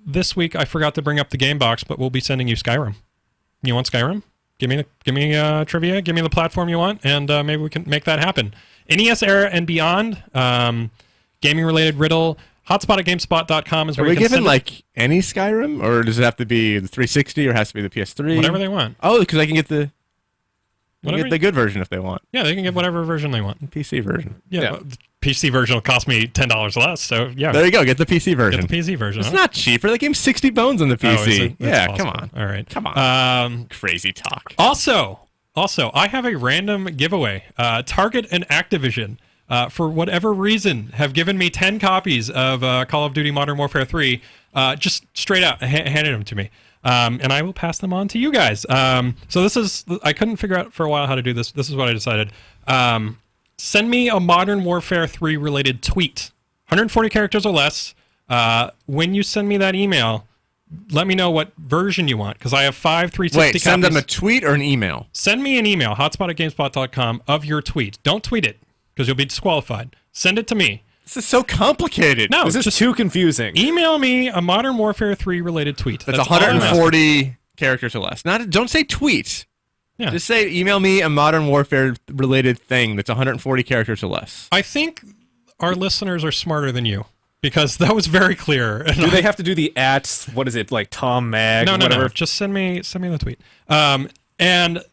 This week I forgot to bring up the game box, but we'll be sending you Skyrim. You want Skyrim? Give me trivia. Give me the platform you want, and maybe we can make that happen. NES era and beyond. Gaming-related riddle. HotSpot at GameSpot.com is where Are you we can given send like any Skyrim, or does it have to be the 360, or has to be the PS3? whatever they want. Oh, because I can get the Whatever the good version if they want. Yeah, they can get whatever version they want. PC version. Yeah. The PC version will cost me $10 less. So yeah, There you go. Get the PC version. get the PC version. It's huh? not cheaper. That game's 60 bones on the Oh, is PC. it? That's Yeah, possible. come on. All right. Come on. Um, Crazy talk. Also, I have a random giveaway. Target and Activision, for whatever reason, have given me 10 copies of Call of Duty Modern Warfare 3, just straight out handed them to me. And I will pass them on to you guys. So this is, I couldn't figure out for a while how to do this. This is what I decided. Send me a Modern Warfare 3 related tweet, 140 characters or less. When you send me that email, let me know what version you want, because I have 5 360 Wait, copies. send them a tweet or an email? Send me an email, hotspot@gamespot.com, of your tweet. Don't tweet it, because you'll be disqualified. Send it to me. This is so complicated. No, This is just too confusing. email me a Modern Warfare 3 related tweet. That's all I'm asking. 140 characters or less. Don't say tweet. Yeah. Just say email me a Modern Warfare related thing that's 140 characters or less. I think our listeners are smarter than you, because that was very clear. Do they have to do the at, what is it, like Tom Mag, No. whatever? Just send me the tweet. And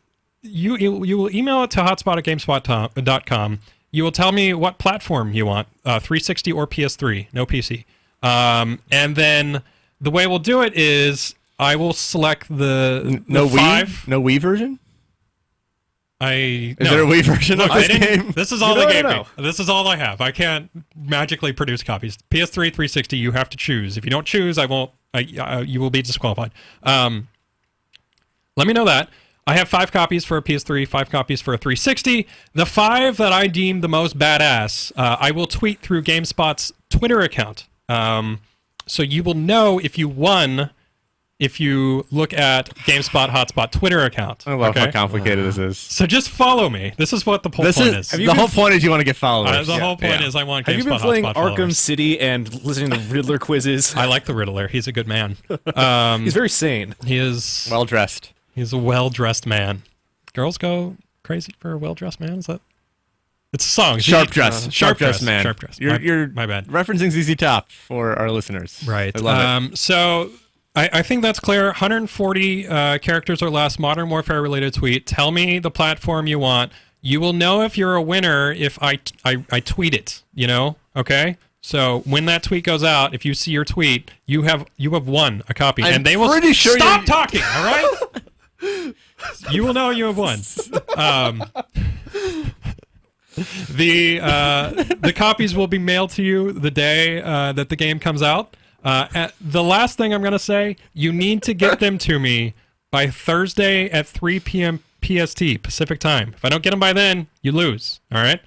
you will email it to hotspot@gamespot.com. You will tell me what platform you want, 360 or PS3, no PC. And then the way we'll do it is I will select the No Wii? 5. No Wii version? Is Is there a Wii version of this game? This is all You they don't gave me. know. This is all I have. I can't magically produce copies. PS3, 360, you have to choose. If you don't choose, I won't. You will be disqualified. Let me know that. I have 5 copies for a PS3, 5 copies for a 360. The 5 that I deem the most badass, I will tweet through GameSpot's Twitter account. So you will know if you won if you look at GameSpot Hotspot Twitter account. I love okay? how complicated this is. So just follow me. This is what the whole point is. The whole point is you want to get followers. The whole point is I want GameSpot Have you been playing Hotspot Arkham followers. City and listening to Riddler quizzes? I like the Riddler. He's a good man. He's very sane. He is. Well dressed. He's a well-dressed man. Girls go crazy for a well-dressed man. Is that? It's a song. Sharp dress. Sharp dress, man. Sharp dress. You're my bad. referencing ZZ Top for our listeners. Right. I love it. So I think that's clear. 140 characters or less, Modern Warfare related tweet. Tell me the platform you want. You will know if you're a winner if I tweet it. You know? Okay. So when that tweet goes out, if you see your tweet, you have won a copy, I'm and they will pretty sure stop you're- talking. All right. You will know you have won. The copies will be mailed to you the day that the game comes out. The last thing I'm going to say, you need to get them to me by Thursday at 3 p.m. PST, Pacific time. If I don't get them by then, you lose. All right?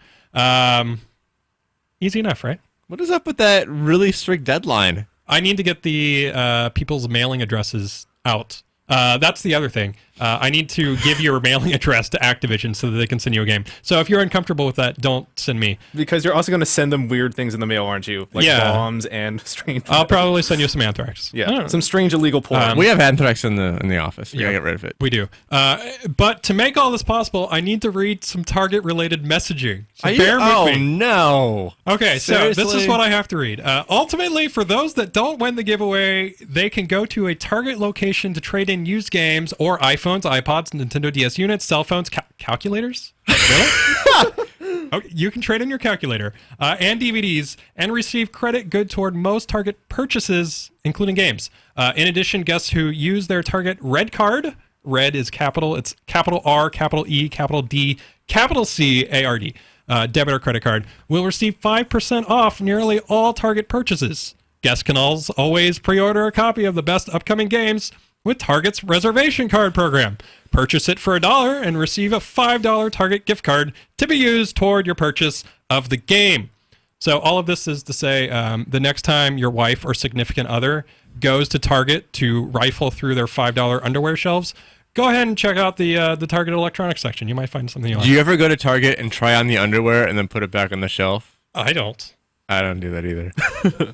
Easy enough, right? What is up with that really strict deadline? I need to get the people's mailing addresses out. That's the other thing. I need to give your mailing address to Activision so that they can send you a game. So if you're uncomfortable with that, don't send me. Because you're also going to send them weird things in the mail, aren't you? Like bombs and strange... I'll probably send you some anthrax. Yeah, some strange illegal porn. We have anthrax in the office. We gotta get rid of it. We do. But to make all this possible, I need to read some Target-related messaging. So bear with me. No. Okay, Seriously? so this is what I have to read. Ultimately, for those that don't win the giveaway, they can go to a Target location to trade in used games or iPhones, iPods, Nintendo DS units, cell phones, calculators? Really? Okay, you can trade in your calculator and DVDs and receive credit good toward most Target purchases, including games. In addition, guests who use their Target Red Card, red is capital, it's capital R, capital E, capital D, capital C, ARD, debit or credit card, will receive 5% off nearly all Target purchases. Guests can always pre-order a copy of the best upcoming games with Target's reservation card program. Purchase it for $1 and receive a $5 Target gift card to be used toward your purchase of the game. So all of this is to say the next time your wife or significant other goes to Target to rifle through their $5 underwear shelves, go ahead and check out the Target electronics section. You might find something you like. Do you ever go to Target and try on the underwear and then put it back on the shelf? I don't. I don't do that either.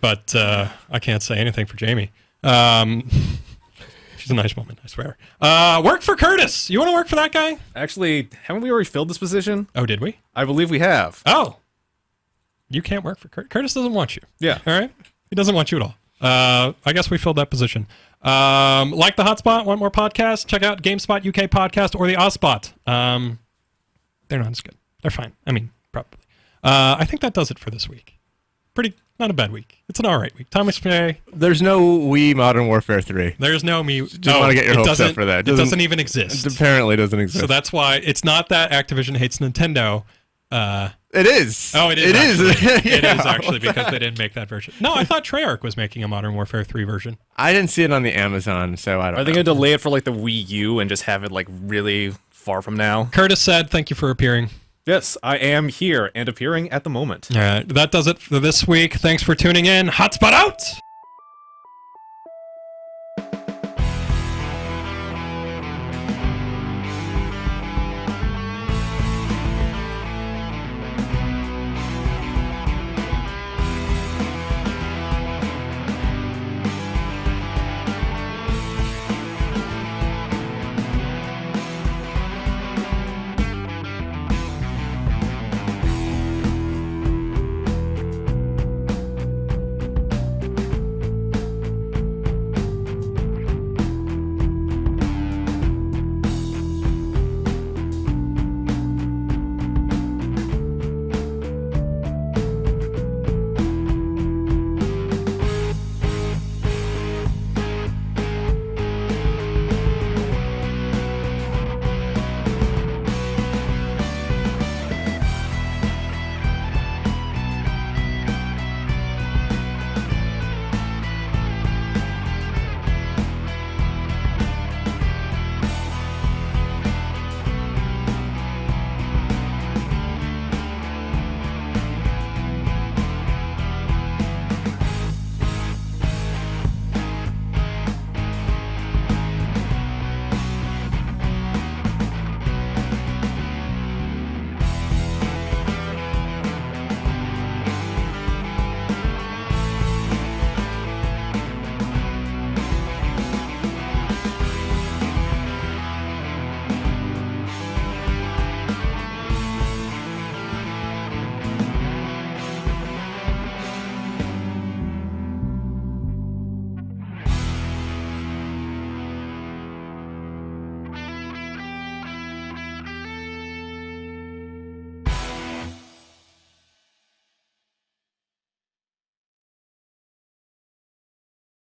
But I can't say anything for Jamie. She's a nice woman, I swear. Work for Curtis. You want to work for that guy? Actually, haven't we already filled this position? Oh, did we? I believe we have. Oh. You can't work for Curtis. Curtis doesn't want you. Yeah. All right? He doesn't want you at all. I guess we filled that position. Like the HotSpot, want more podcasts? Check out GameSpot UK Podcast or the HotSpot. They're not as good. They're fine. I mean, probably. I think that does it for this week. Not a bad week. It's an all right week. Thomas May. There's no Wii Modern Warfare 3. There's no me. Just want to get your hopes up for that. It doesn't even exist. It apparently doesn't exist. So that's why it's not that Activision hates Nintendo. It is. Oh, it is. It is. It is actually because they didn't make that version. No, I thought Treyarch was making a Modern Warfare 3 version. I didn't see it on the Amazon, so I don't know. Are they going to delay it for like the Wii U and just have it like really far from now? Curtis said, "Thank you for appearing." Yes, I am here and appearing at the moment. That does it for this week. Thanks for tuning in. HotSpot out!